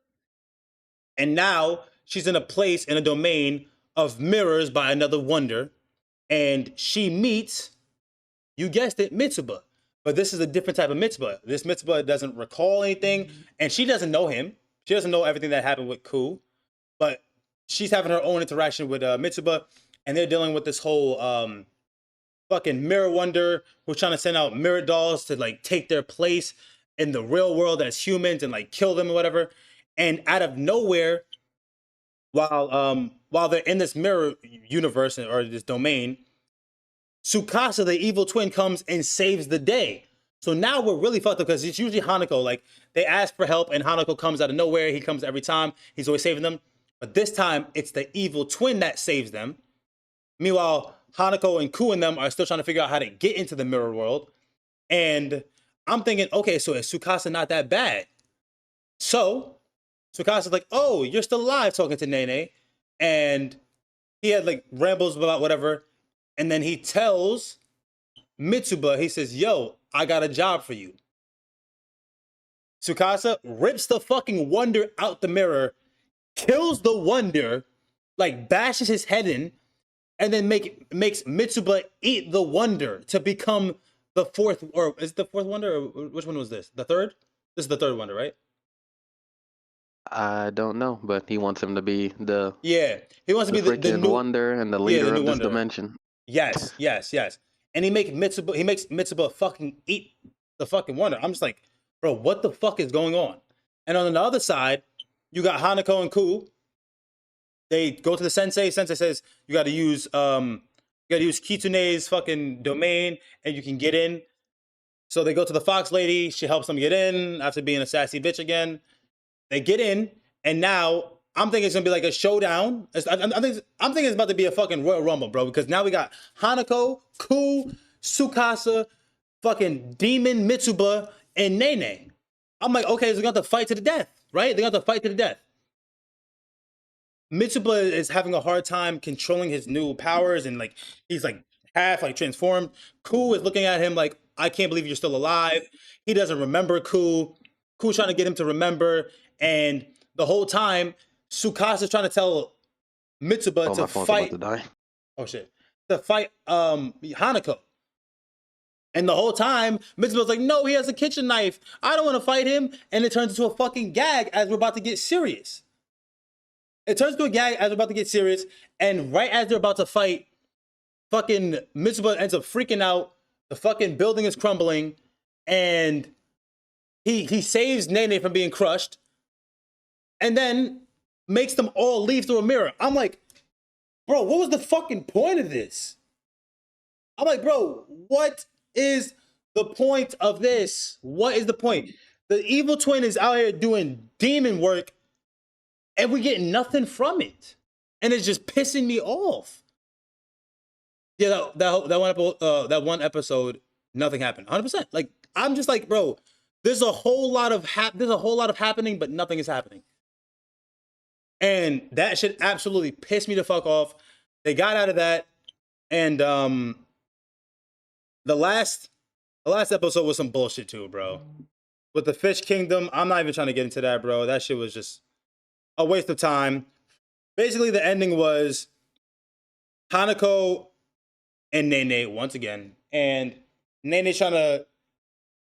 and now she's in a place in a domain of mirrors by another wonder, and she meets, you guessed it, Mitsuba. But this is a different type of Mitsuba. This Mitsuba doesn't recall anything, and she doesn't know him. She doesn't know everything that happened with Ku, but she's having her own interaction with Mitsuba, and they're dealing with this whole fucking mirror wonder who's trying to send out mirror dolls to like take their place in the real world as humans and like kill them or whatever. And out of nowhere, while they're in this mirror universe or this domain, Tsukasa, the evil twin, comes and saves the day. So now we're really fucked up because it's usually Hanako. Like they ask for help and Hanako comes out of nowhere. He comes every time. He's always saving them. But this time it's the evil twin that saves them. Meanwhile, Hanako and Ku and them are still trying to figure out how to get into the mirror world. And I'm thinking, okay, so is Tsukasa not that bad? So Tsukasa's like, oh, you're still alive, talking to Nene. And he had like rambles about whatever. And then he tells Mitsuba, he says, yo, I got a job for you. Tsukasa rips the fucking wonder out the mirror, kills the wonder, like bashes his head in, and then makes Mitsuba eat the wonder to become the fourth, or is it the fourth wonder, or which one was this? The third? This is the third wonder, right? I don't know, but he wants him to be Yeah, he wants to the be the freaking new, wonder and the yeah, the leader new of this wonder. dimension. Yes, yes, yes. And he makes Mitsuba fucking eat the fucking wonder. I'm just like, bro, what the fuck is going on? And on the other side, you got Hanako and Ku. They go to the sensei. Sensei says you got to use Kitsune's fucking domain, and you can get in. So they go to the Fox lady. She helps them get in after being a sassy bitch again. They get in, and now I'm thinking it's gonna be like a showdown. I'm thinking it's about to be a fucking Royal Rumble, bro. Because now we got Hanako, Ku, Tsukasa, fucking Demon Mitsuba, and Nene. I'm like, okay, so they're gonna have to fight to the death, right? They're gonna have to fight to the death. Mitsuba is having a hard time controlling his new powers, and like he's like half like transformed. Ku is looking at him like, I can't believe you're still alive. He doesn't remember Ku. Ku's trying to get him to remember, and the whole time, Tsukasa trying to tell Mitsuba Oh, to my phone's about to fight. die. Oh shit! To fight Hanako. And the whole time, Mitsuba's like, no, he has a kitchen knife. I don't want to fight him. And it turns into a fucking gag as we're about to get serious. It turns to a gag as we're about to get serious. And right as they're about to fight fucking Mitsuba ends up freaking out. The fucking building is crumbling, and he saves Nene from being crushed, and then makes them all leave through a mirror. I'm like, bro, what was the fucking point of this? I'm like, bro, what is the point of this? What is the point? The evil twin is out here doing demon work, and we get nothing from it, and it's just pissing me off. Yeah, that one episode, nothing happened. 100%. Like I'm just like, bro, there's a whole lot of happening, but nothing is happening, and that should absolutely piss me the fuck off. They got out of that, and the last episode was some bullshit too, bro. With the Fish Kingdom, I'm not even trying to get into that, bro. That shit was just a waste of time. Basically, the ending was Hanako and Nene once again, and Nene's trying to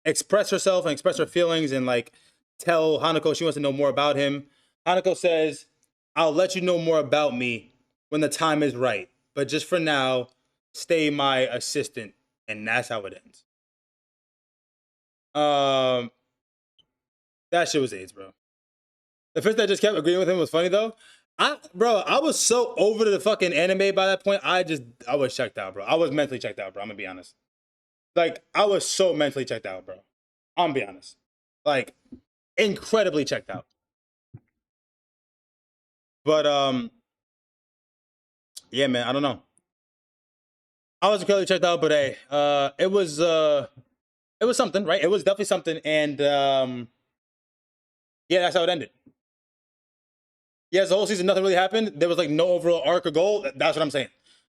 express herself and express her feelings and like tell Hanako she wants to know more about him. Hanako says, "I'll let you know more about me when the time is right, but just for now, stay my assistant." And that's how it ends. That shit was AIDS, bro. The first that just kept agreeing with him was funny though. I was so over the fucking anime by that point. I was checked out, bro. I was mentally checked out, bro. I'm gonna be honest. Like, I was so mentally checked out, bro. I'm gonna be honest. Like, incredibly checked out. But yeah, man, I don't know. I was incredibly checked out, but hey, it was something, right? It was definitely something, and yeah, that's how it ended. Yes, the whole season, nothing really happened. There was like no overall arc or goal. That's what I'm saying.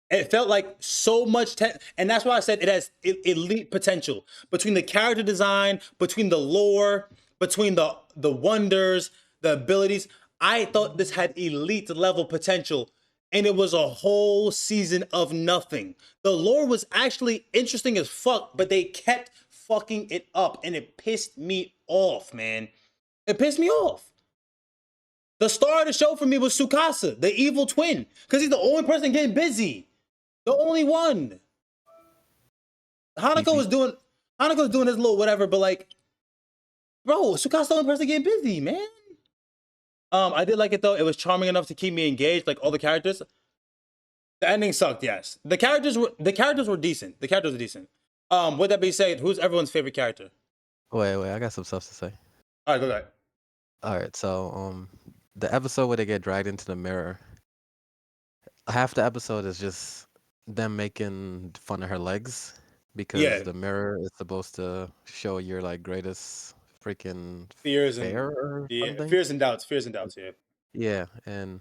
It felt like so much, and that's why I said it has elite potential between the character design, between the lore, between the wonders, the abilities. I thought this had elite level potential, and it was a whole season of nothing. The lore was actually interesting as fuck, but they kept fucking it up, and it pissed me off, man. It pissed me off. The star of the show for me was Tsukasa, the evil twin, because he's the only person getting busy. The only one. Hanako was doing his little whatever, but like, bro, Tsukasa's the only person getting busy, man. I did like it though. It was charming enough to keep me engaged, like all the characters. The ending sucked, yes. The characters were decent. The characters were decent. With that being said, who's everyone's favorite character? Wait, I got some stuff to say. All right, go ahead. All right, so the episode where they get dragged into the mirror, half the episode is just them making fun of her legs because Yeah, the mirror is supposed to show your like greatest freaking fears and fear or yeah, something. fears and doubts. Fears and doubts. Yeah, Yeah, and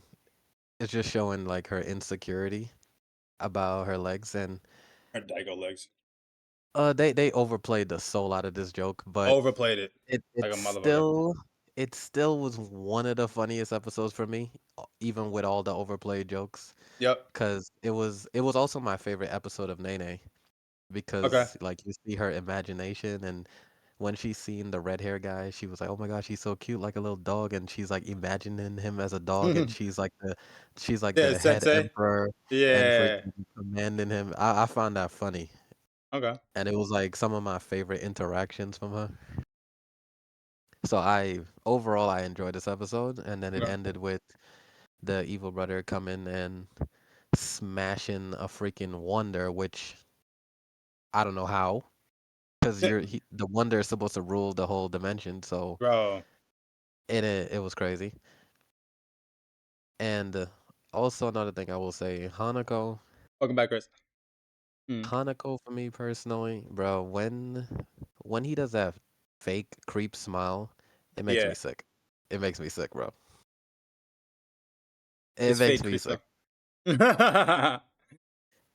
it's just showing like her insecurity about her legs, and her Daigo legs. they overplayed the soul out of this joke, but Overplayed it it like it a motherfucker. still it still was one of the funniest episodes for me, even with all the overplayed jokes. Yep. 'Cause it was also my favorite episode of Nene Okay. because, like, you see her imagination, and when she's seen the red hair guy, she was like, "Oh my gosh, he's so cute, like a little dog," and she's, like, imagining him as a dog, and she's like Yeah, the head Sensei. emperor and Yeah. freaking commanding him. I found that funny, Okay. and it was, like, some of my favorite interactions from her. So overall, I enjoyed this episode, and then it Okay. ended with the evil brother coming and smashing a freaking wonder, which I don't know how, because the wonder is supposed to rule the whole dimension. So Bro, it was crazy. And also another thing I will say, welcome back, Chris. Mm. Hanako for me personally, bro, when he does that fake creep smile, it makes Yeah, me sick. It makes me sick, bro. It it's makes fake me creep sick. though.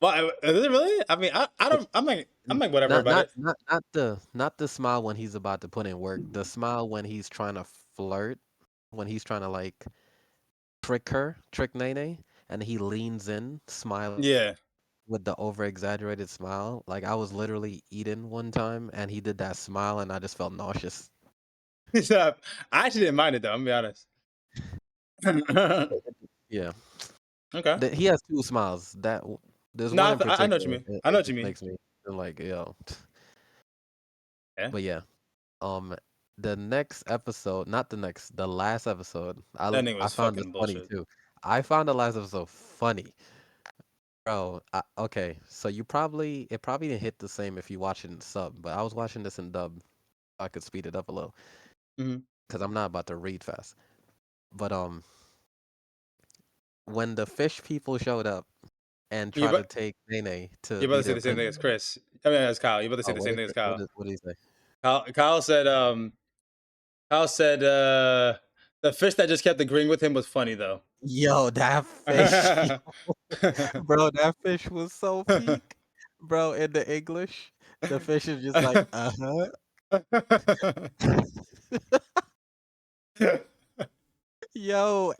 Well, is it really? I mean, I don't. I'm like whatever Not about not it. not not the smile when he's about to put in work. The smile when he's trying to flirt, when he's trying to like trick Nene, and he leans in, smile Yeah. with the over exaggerated smile. Like I was literally eating one time, and he did that smile, and I just felt nauseous. So, I actually didn't mind it though. I'm gonna be honest. Yeah, Okay. he has two smiles. There's No, one in I know what you particular. mean. It, I know it what you just mean. makes me feel like, yo. Yeah, But yeah, um, the next episode, not the next, the last episode. that nigga I was found this fucking funny bullshit. too. I found the last episode funny, bro. Okay, so it probably didn't hit the same if you watch it in sub, but I was watching this in dub. I could speed it up a little Hmm. because I'm not about to read fast. But when the fish people showed up and You tried to but take Nene you to about be to say their the same thing princess. as Chris. I mean, as Kyle. You about to say Oh, the same thing as Kyle. what did he say? Kyle said Kyle said the fish that just kept agreeing with him was funny though. Yo, that fish, bro, that fish was so peak. Bro, in the English, the fish is just like, uh-huh. Yo,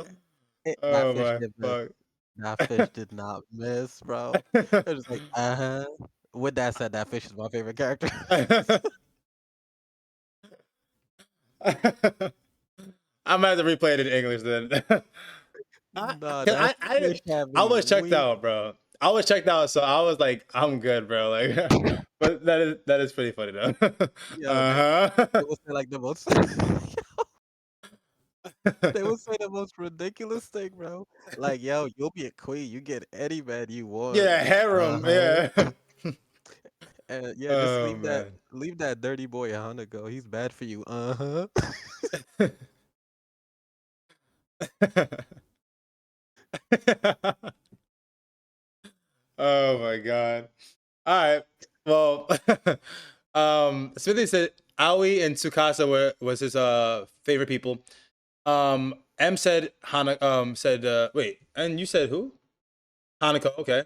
that Oh fish my did miss. fuck. That fish did not miss, bro. It was just like, uh-huh. With that said, that fish is my favorite character. I might have to replay it in English then. I, Nah, 'Cause that I fish had I me was checked weak. out, bro. I was checked out, so I was like, I'm good, bro. Like, but that is pretty funny though. Yo, they Uh-huh. would say like the most they would say the most ridiculous thing, bro. Like, yo, you'll be a queen. You get any man you want. Yeah, harem. Uh-huh. Yeah. And yeah, just Oh man. leave that dirty boy Hanako. He's bad for you. Uh-huh. Oh my god. All right. Well, Smithy said Aoi and Tsukasa was his favorite people. M said Hana said wait, and you said who? Hanako, okay.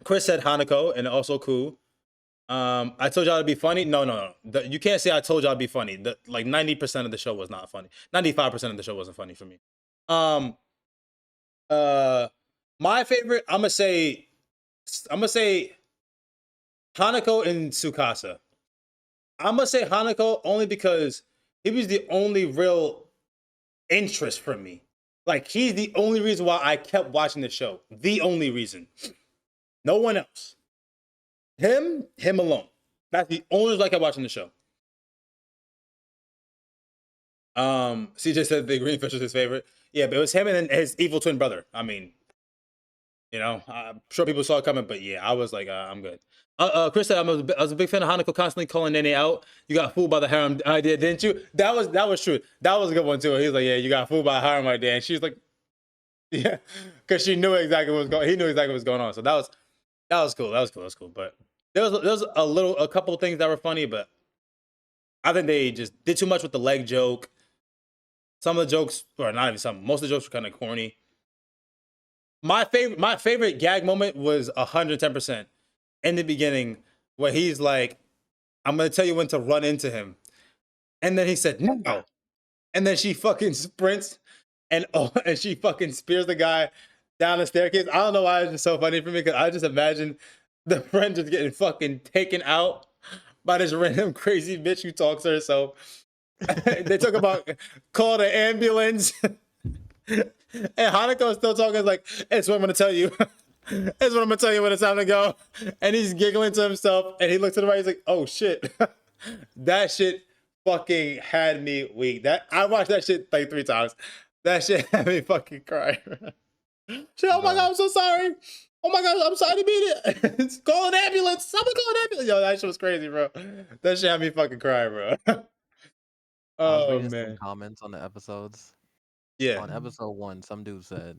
Chris said Hanako and also cool. I told y'all to be funny. No. You can't say I told y'all to be funny. Like 90% of the show was not funny. 95% of the show wasn't funny for me. Um my favorite, I'm gonna say Hanako and Tsukasa. I'm gonna say Hanako only because he was the only real interest for me. Like he's the only reason why I kept watching the show. The only reason. No one else. Him alone. That's the only reason I kept watching the show. CJ said the green fish was his favorite. Yeah, but it was him and then his evil twin brother. I mean, I'm sure people saw it coming, but yeah, I was like, I'm good. Chris said I was a big fan of Hanako constantly calling Nene out. You got fooled by the harem idea, didn't you? That was true. That was a good one too. He was like, yeah, you got fooled by the harem idea, and she was like, yeah, because she knew exactly what was going. He knew exactly what was going on. So that was cool. That was cool. That was cool. But there was a couple of things that were funny, but I think they just did too much with the leg joke. Some of the jokes, or not even some, most of the jokes were kind of corny. My favorite gag moment was 110% in the beginning where he's like, "I'm gonna tell you when to run into him," and then he said, "No," and then she fucking sprints and and she fucking spears the guy down the staircase. I don't know why it's just so funny for me because I just imagine the friend just getting fucking taken out by this random crazy bitch who talks to herself. They talk about call the ambulance. And Hanako is still talking like, it's what I'm gonna tell you. It's what I'm gonna tell you when it's time to go. And he's giggling to himself and he looks to the right, he's like, oh shit. That shit fucking had me weak. That I watched that shit like 3 times. That shit had me fucking cry. Shit, oh my god, Bro, I'm so sorry. Oh my god, I'm sorry to beat it. Call an ambulance. Someone call an ambulance. Yo, that shit was crazy, bro. That shit had me fucking cry, bro. I was Oh reading some man. comments on the episodes. Yeah. On episode 1, some dude said,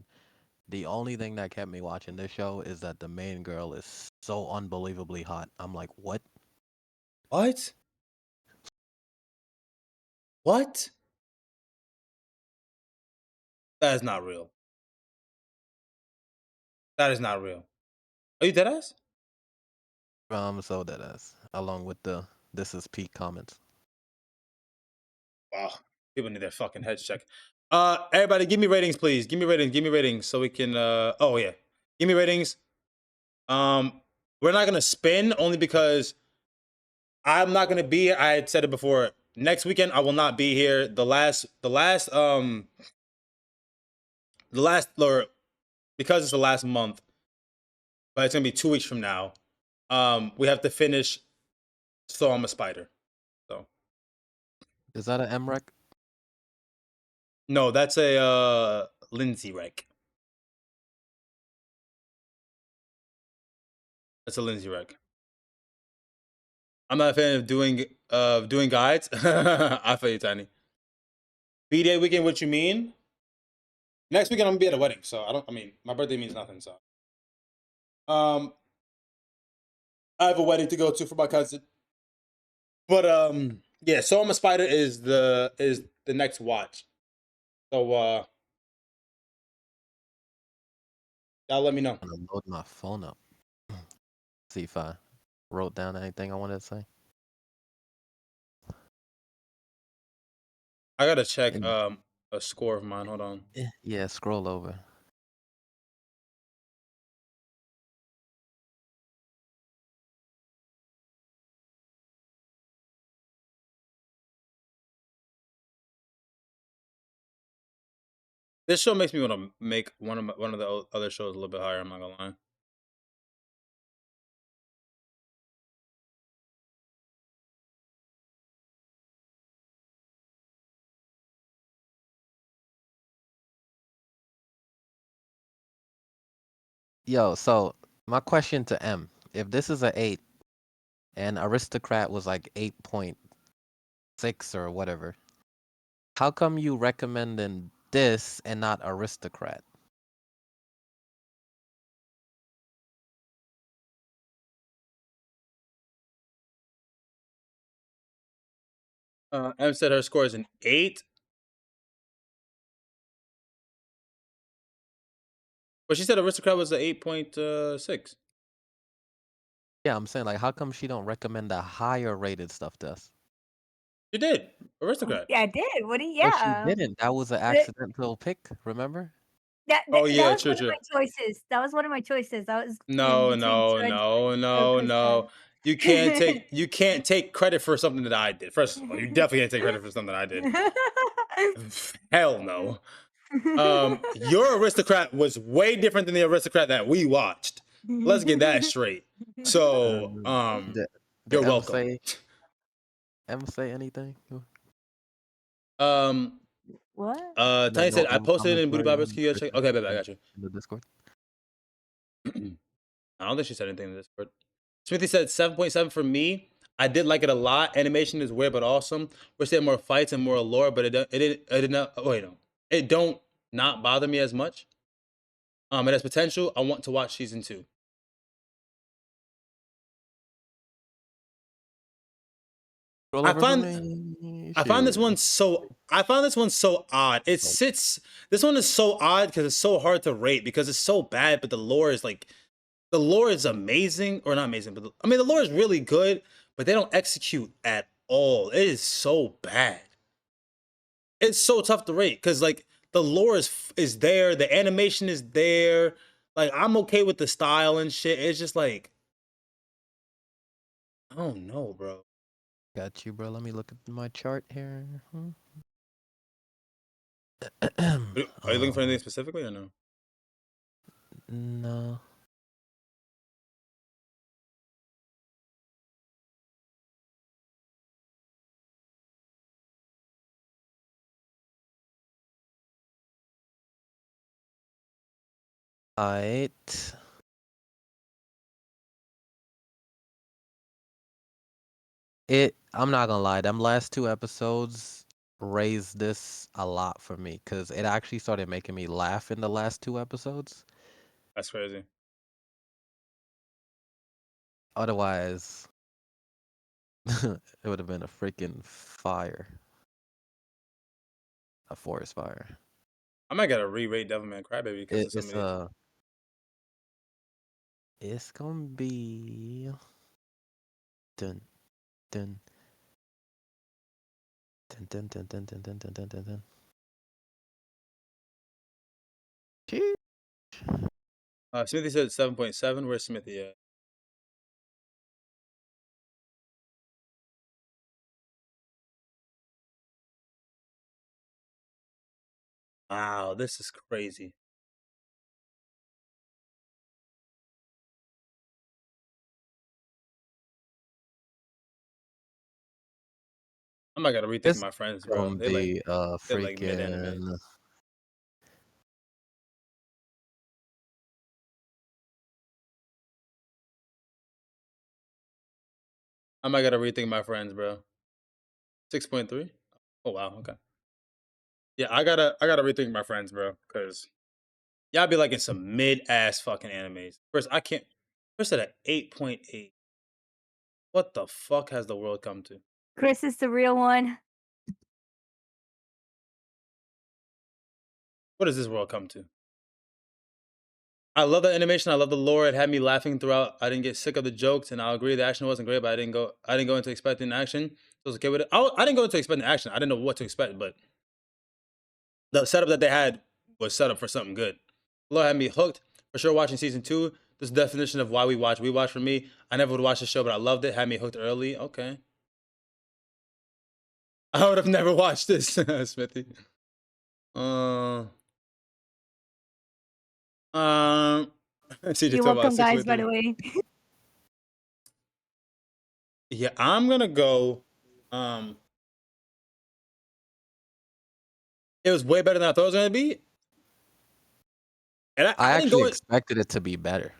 the only thing that kept me watching this show is that the main girl is so unbelievably hot. I'm like, what? What? What? That is not real. That is not real. Are you dead ass? So that is along with the this is peak comments. Wow. People need their fucking heads checked. Everybody, give me ratings, please. Give me ratings. Give me ratings so we can. Oh yeah, give me ratings. We're not gonna spin only because I'm not gonna be here. I had said it before. Next weekend, I will not be here. The last, or because it's the last month. but it's gonna be 2 weeks from now. We have to finish So I'm a Spider. So Is that an MREC? no, that's a Lindsay rec. That's a Lindsay rec. I'm not a fan of doing guides. I feel you, Tiny. B-Day weekend, what you mean? Next weekend I'm gonna be at a wedding, so I mean my birthday means nothing, so um I have a wedding to go to for my cousin. But yeah, So I'm a Spider is the next watch. So y'all let me know. I'm gonna load my phone up. See if I wrote down anything I wanted to say. I gotta check And a score of mine. Hold on. yeah, scroll over. This show makes me want to make one of the other shows a little bit higher. I'm not gonna lie. Yo, so my question to M: if this is a 8 and Aristocrat was like 8.6 or whatever, how come you recommending this and not Aristocrat? Em said her score is an 8, but she said Aristocrat was an 8.6. Yeah, I'm saying like, how come she don't recommend the higher rated stuff to us? She did Aristocrat. Yeah, I did. What do you No, she yeah. didn't. That was an Th accidental pick. Remember? Oh that yeah, was true, one of true. my choices. That was one of my choices. I was in No, between no, Shreds no, or no, Krista. no. You can't take credit for something that I did. First of all, you definitely can't take credit for something I did. Hell no. Your Aristocrat was way different than the Aristocrat that we watched. Let's get that straight. So, Did, did you're welcome. M say anything? Um, What? No, Tiny no, said I no posted it in Booty commentary Bobbers. on Can you check? Kristen Okay, baby, I got you. in the Discord. I don't think she said anything in this, but Smithy said 7.7 for me. I did like it a lot. Animation is weird but awesome. Wish there had more fights and more lore, but it did not. Oh, wait, no, it don't not bother me as much. It has potential. I want to watch season 2. Roll I over for find me. I find this Shit. one so I found this one so odd. It Oh, sits. This one is so odd because it's so hard to rate because it's so bad, but the lore is amazing or not amazing, but I mean the lore is really good, but they don't execute at all. It is so bad. It's so tough to rate because like the lore is there, the animation is there. Like I'm okay with the style and shit. It's just like I don't know, bro. got you, bro. Let me look at my chart here. Are you looking for um, anything specifically or no? no. Alright. I'm not gonna lie, them last 2 episodes raised this a lot for me because it actually started making me laugh in the last 2 episodes. That's crazy. Otherwise, it would have been a freaking fire. A forest fire. I might gotta re-rate Devilman Crybaby because It, of some it's of these. uh it's gonna be dun dun dun dun dun dun dun dun dun dun dun dun. Chee- Smithy said 7.7. Where's Smithy at? Wow, this is crazy. might gotta rethink This my friends, bro. gonna They like be they're like mid anime. freaking. I might gotta rethink my friends, bro. 6.3. Oh wow, okay. Yeah, I gotta rethink my friends, bro, because y'all be liking some mid ass fucking animes. First, I can't. First at a 8.8. What the fuck has the world come to? Chris is the real one. What does this world come to? I love the animation. I love the lore. It had me laughing throughout. I didn't get sick of the jokes, and I'll agree the action wasn't great, but I didn't go into expecting action. So I was okay with it. I didn't go into expecting action. I didn't know what to expect, but the setup that they had was set up for something good. Lore had me hooked. For sure, watching season 2. This definition of why we watch. We watch for me. I never would watch the show, but I loved it. Had me hooked early. Okay. I would have never watched this, Smithy. CJ You're talking about welcome, guys, by the 6.3. way. Yeah, I'm gonna go. It was way better than I thought it was gonna be. And I I didn't actually go. expected it to be better.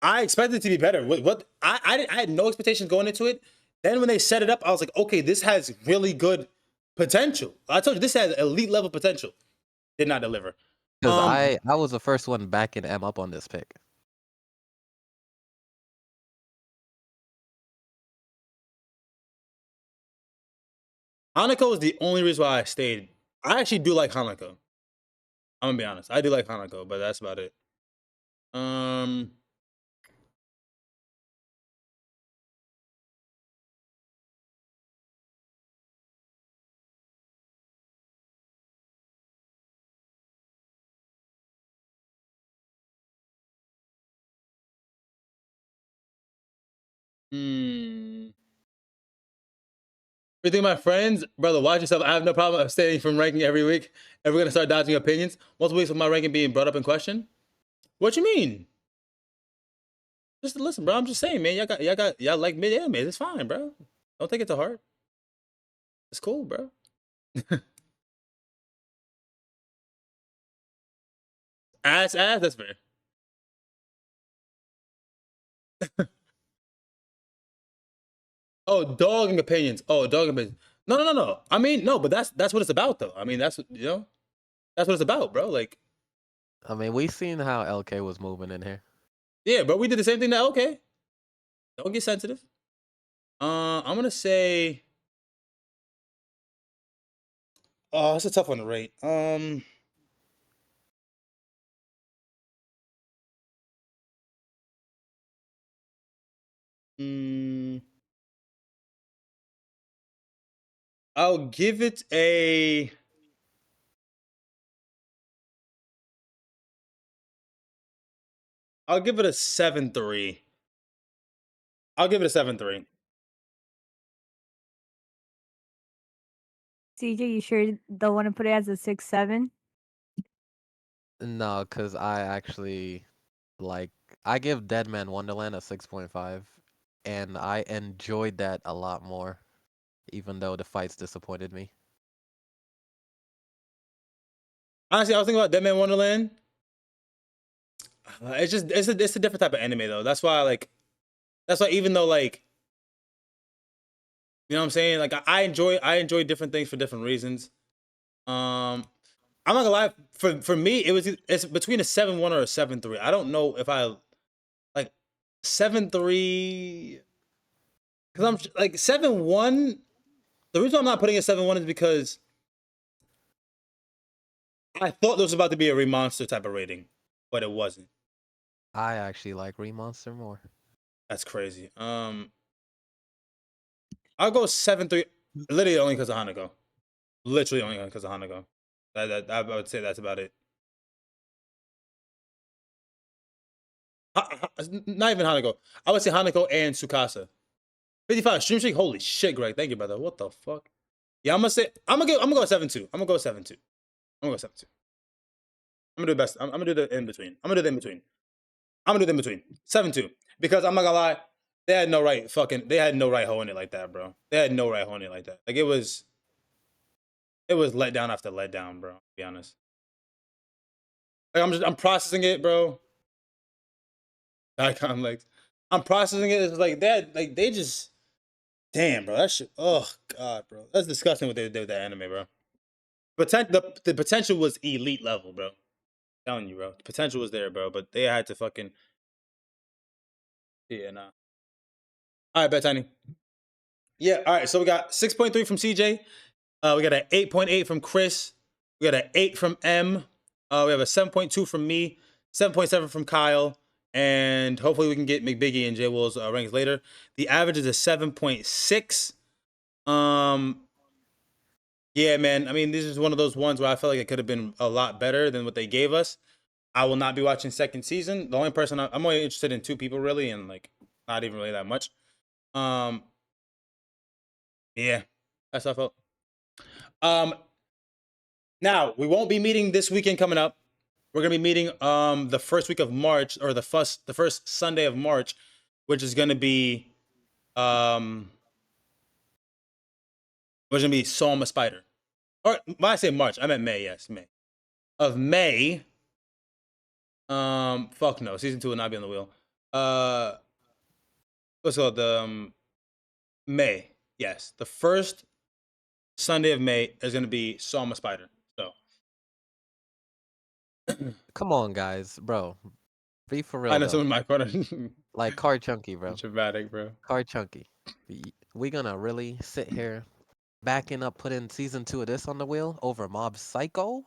I expected it to be better. What I had no expectations going into it. Then when they set it up, I was like, okay, this has really good potential. I told you this has elite level potential. Did not deliver. Because I was the first one backing M up on this pick. Hanako is the only reason why I stayed. I actually do like Hanako. I'm gonna be honest. I do like Hanako, but that's about it. You think my friends, brother, watch yourself. I have no problem abstaining from ranking every week. And we're gonna start dodging opinions. Multiple weeks of my ranking being brought up in question. What you mean? Just listen, bro. I'm just saying, man. Y'all like mid anime. It's fine, bro. Don't take it to heart. It's cool, bro. Ass. That's fair. Oh, dogging opinions. Oh, dogging opinions. No. I mean, no, but that's what it's about, though. I mean, that's that's what it's about, bro. Like, I mean, we seen how LK was moving in here. yeah, bro. We did the same thing. Now, okay. Don't get sensitive. I'm gonna say. Oh, that's a tough one to rate. I'll give it a. I'll give it a 7.3. I'll give it a 7.3. CJ, you sure don't want to put it as a 6-7? No, because I actually like. I give Dead Man Wonderland a 6.5, and I enjoyed that a lot more, even though the fights disappointed me. Honestly, I was thinking about Dead Man Wonderland. It's a different type of anime though. That's why even though like you know what I'm saying, like I enjoy different things for different reasons. I'm not gonna lie, for me it's between a 7.1 or a 7.3. I don't know if I like 7.3 because I'm like 7.1. The reason I'm not putting a 7.1 is because I thought this was about to be a Remonster type of rating, but it wasn't. I actually like Remonster more. That's crazy. I'll go 7.3. Literally only because of Hanako. Literally only because of Hanako. I would say that's about it. Not even Hanako. I would say Hanako and Tsukasa. 55 stream streak. Holy shit, Greg. Thank you, brother. What the fuck? Yeah, I'm gonna go 7.2. I'm gonna go 7.2. I'm gonna go 7.2. I'm gonna do the best. I'm gonna do the in between. I'm gonna do the in between. 7.2. Because I'm not gonna lie, they had no right holding it like that, bro. They had no right holding it like that. Like it was It was letdown after letdown, bro. To be honest, like I'm processing it, bro. Icon legs. I'm processing it. It's like that. Like they just damn, bro. That shit. Oh god, bro. That's disgusting what they did with that anime, bro. The potential was elite level, bro. Telling you, bro. The potential was there, bro. But they had to fucking yeah, nah. All right, bet Tiny. Yeah, all right. So we got 6.3 from CJ. We got an 8.8 from Chris. We got an 8 from M. We have a 7.2 from me, 7.7 from Kyle, and hopefully we can get McBiggie and J Will's ranks later. The average is a 7.6. Yeah, man. I mean, this is one of those ones where I felt like it could have been a lot better than what they gave us. I will not be watching second season. The only person I'm only interested in 2 people really, and like not even really that much. Um, yeah, that's how I felt. Now we won't be meeting this weekend coming up. We're gonna be meeting the first week of March or the first Sunday of March, which is gonna be Soma Spider. Or when I say March, I meant May. Yes, May of May. Fuck no, season 2 will not be on the wheel. What's it called? The May. Yes, the first Sunday of May is gonna be Soma Spider. So Come on, guys, bro. Be for I real know though. someone in my corner. Like Car Chunky, bro. Dramatic, bro. Car Chunky. We gonna really sit here backing up putting season 2 of this on the wheel over Mob Psycho?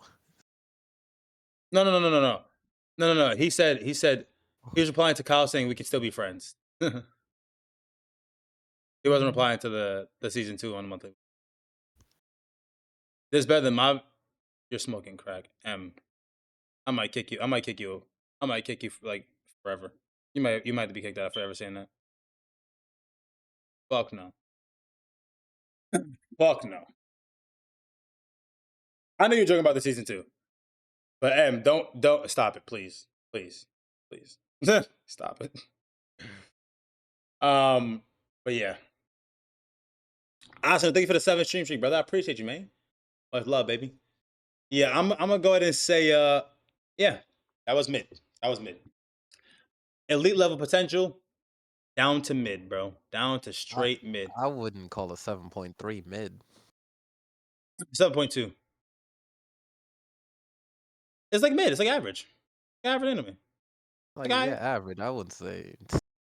No, no, no, no, no, no, no, no, no. He was replying to Kyle saying we can still be friends. He wasn't replying to the season 2 on the monthly. This is better than Mob. You're smoking crack. I might kick you. I might kick you. I might kick you for, like forever. You might be kicked out for ever saying that. Fuck no. Fuck no. I know you're joking about the season 2, but don't stop it, please, please, please. Stop it. But yeah. Awesome. Thank you for the 7 stream streak, brother. I appreciate you, man. Much love, baby. Yeah, I'm gonna go ahead and say, yeah, that was mid. That was mid. Elite level potential, down to mid, bro. Down to straight mid. I wouldn't call a 7.3 mid. 7.2. It's like mid. It's like average. Average anime. Like, Like yeah, average. I would say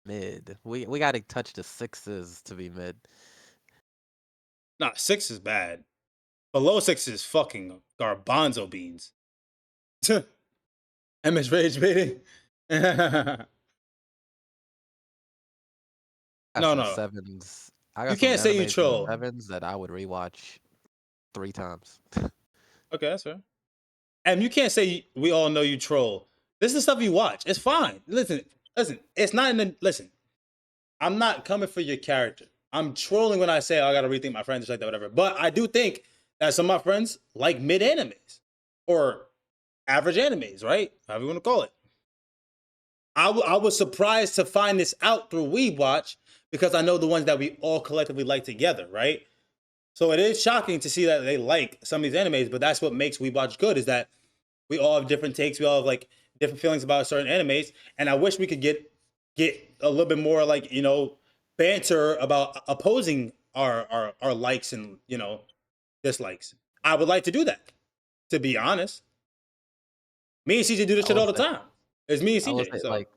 mid. We gotta touch the 6s to be mid. Nah, 6 is bad. Below 6 is fucking garbanzo beans. MS Rage baiting. I got No, some no. 7s. I got You some can't say you animes with troll. 7s that I would rewatch 3 times. Okay, that's fair. And you can't say we all know you troll. This is stuff you watch. It's fine. Listen. It's not in the listen. I'm not coming for your character. I'm trolling when I say I gotta rethink my friends, just like that, whatever. But I do think that some of my friends like mid animes or average animes, right? However you want to call it. I was surprised to find this out through WeebWatch because I know the ones that we all collectively like together, right? So it is shocking to see that they like some of these animes, but that's what makes WeebWatch good is that we all have different takes. We all have like different feelings about certain animes, and I wish we could get a little bit more like banter about opposing our likes and dislikes. I would like to do that. To be honest, me and CJ do this I shit will all the say, time. It's me and I will CJ. say, So like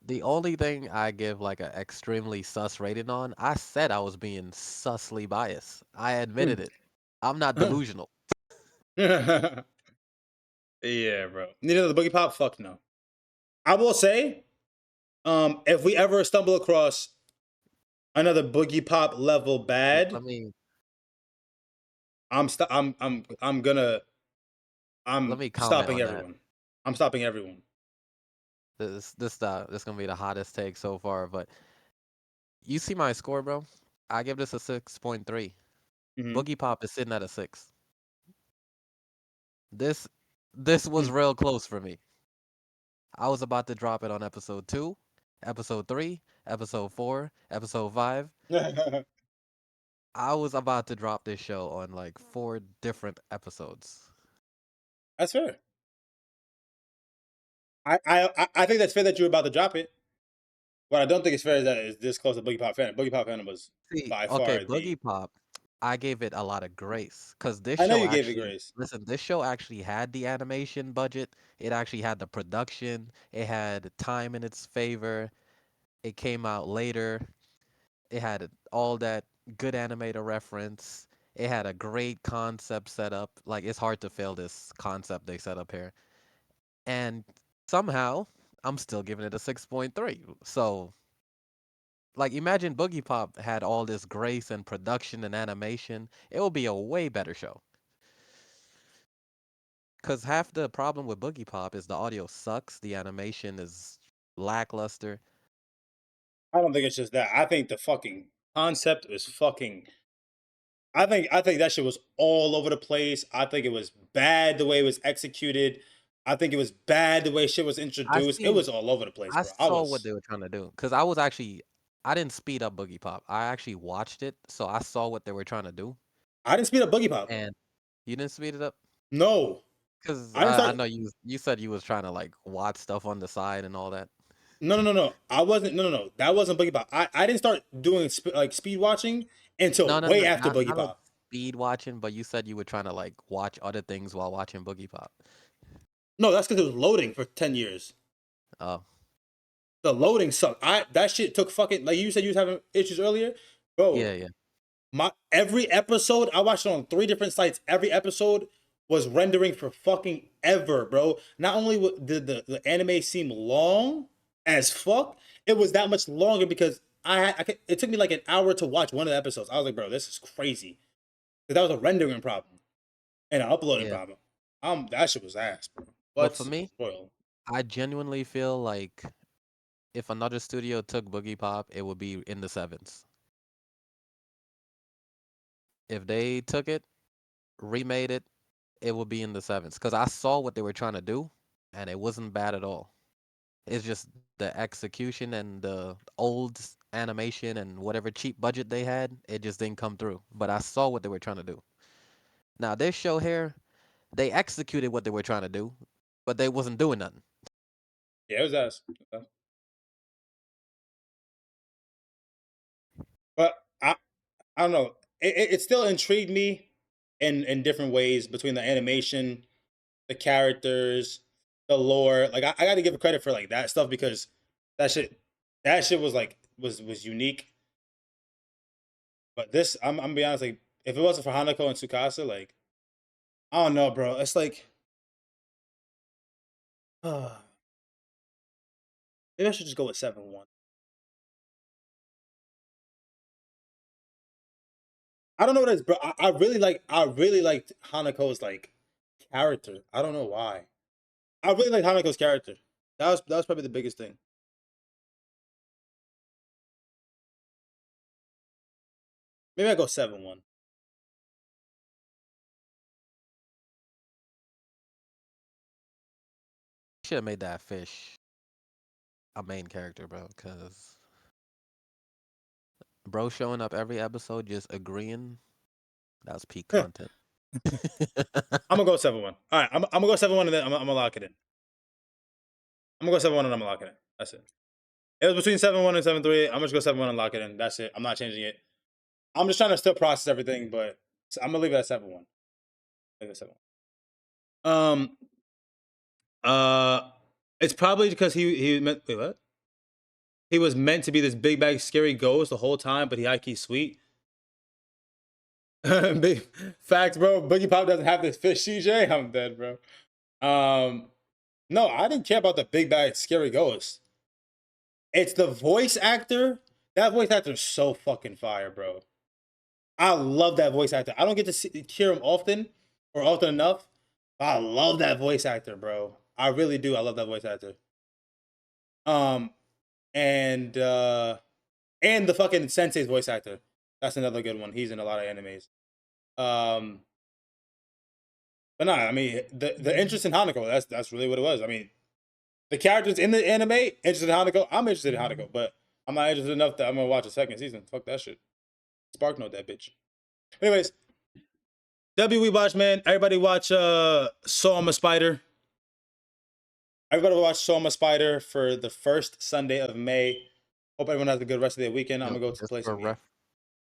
the only thing I give like an extremely sus rating on, I said I was being susly biased. I admitted it. I'm not delusional. yeah, bro. Need another boogie pop? Fuck no. I will say, if we ever stumble across another boogie pop level bad, Let me I'm st- I'm gonna let I'm me comment stopping on that. everyone. I'm stopping everyone. This gonna be the hottest take so far, but you see my score, bro? I give this a 6.3. Mm-hmm. Boogie Pop is sitting at a 6. This this was real close for me. I was about to drop it on episode 2, episode 3, episode 4, episode 5. I was about to drop this show on like 4 different episodes. That's fair. I think that's fair that you're about to drop it. What I don't think is fair is that it's this close to Boogie Pop Phantom. Boogie Pop Phantom was See, by okay, far the. Boogie Pop, I gave it a lot of grace because this I know show you gave it actually, grace. listen, this show actually had the animation budget. It actually had the production. It had time in its favor. It came out later. It had all that good animator reference. It had a great concept set up. Like, it's hard to fail this concept they set up here. And somehow, I'm still giving it a 6.3. So, like, imagine Boogie Pop had all this grace and production and animation. It would be a way better show. Because half the problem with Boogie Pop is the audio sucks, the animation is lackluster. I don't think it's just that. I think the fucking concept is fucking. I think that shit was all over the place. I think it was bad the way it was executed. I think it was bad the way shit was I introduced. It seen, was all over the place, I bro. I saw what was. they were trying to do. Because I was actually, I didn't speed up Boogie Pop. I actually watched it, so I saw what they were trying to do. I didn't speed up Boogie Pop. And you didn't speed it up? No, Because I didn't I start. know you said you was trying to like watch stuff on the side and all that. No. I wasn't. No. That wasn't Boogie Pop. I didn't start doing like speed watching No, until no, way no, after not Boogie like Pop. speed watching, but you said you were trying to like watch other things while watching Boogie Pop. No, that's because it was loading for 10 years. Oh, The loading sucked. That shit took fucking like you said you was having issues earlier, bro. yeah, yeah. My every episode I watched it on 3 different sites. Every episode was rendering for fucking ever, bro. Not only did the anime seem long as fuck, it was that much longer because it took me like an hour to watch one of the episodes. I was like, bro, this is crazy. Because that was a rendering problem and an uploading Yeah. problem. That shit was ass, bro. But for But me, spoil. I genuinely feel like if another studio took Boogie Pop, it would be in the sevens. If they took it, remade it, it would be in the sevens. Because I saw what they were trying to do, and it wasn't bad at all. It's just the execution and the old animation and whatever cheap budget they had, it just didn't come through. But I saw what they were trying to do. Now this show here, they executed what they were trying to do, but they wasn't doing nothing. Yeah, it was ass. But I don't know. It still intrigued me in different ways between the animation, the characters, the lore. Like I got to give it credit for like that stuff because that shit was like was unique. But this, I'm gonna be honest, like if it wasn't for Hanako and Tsukasa, like I don't know, bro. It's like maybe I should just go with 7-1. I don't know what it is, bro. I really liked Hanako's like character. I don't know why. I really like Hanako's character. That was probably the biggest thing. Maybe I go 7-1. Should have made that fish a main character, bro, because bro showing up every episode just agreeing, that's peak I'm content. gonna go 7-1. All right, I'm gonna go 7-1 and then I'm gonna lock it in. I'm gonna go 7-1 and I'm gonna lock it in. That's it. It was between 7-1 and 7-3. I'm just go 7-1 and lock it in. That's it. I'm not changing it. I'm just trying to still process everything, but I'm gonna leave it at 7-1. Leave it at 7-1. Uh, it's probably because he meant wait what? He was meant to be this big bag scary ghost the whole time, but he high key sweet. Big facts, bro. Boogie Pop doesn't have this fish, CJ. I'm dead, bro. No, I didn't care about the big bad scary ghost. It's the voice actor. That voice actor is so fucking fire, bro. I love that voice actor. I don't get to hear him often or often enough. I love that voice actor, bro. I really do. I love that voice actor. Um, and the fucking Sensei's voice actor. That's another good one. He's in a lot of animes. But nah, I mean the interest in Hanako. That's really what it was. I mean, the characters in the anime interested in Hanako. I'm interested in Hanako, but I'm not interested enough that I'm gonna watch a second season. Fuck that shit. Spark note that bitch. Anyways, WeebWatch, man. Everybody watch Saw I'm a Spider. Everybody watch Saw I'm a Spider for the first Sunday of May. Hope everyone has a good rest of their weekend. I'm Yep, gonna go to just play for some games.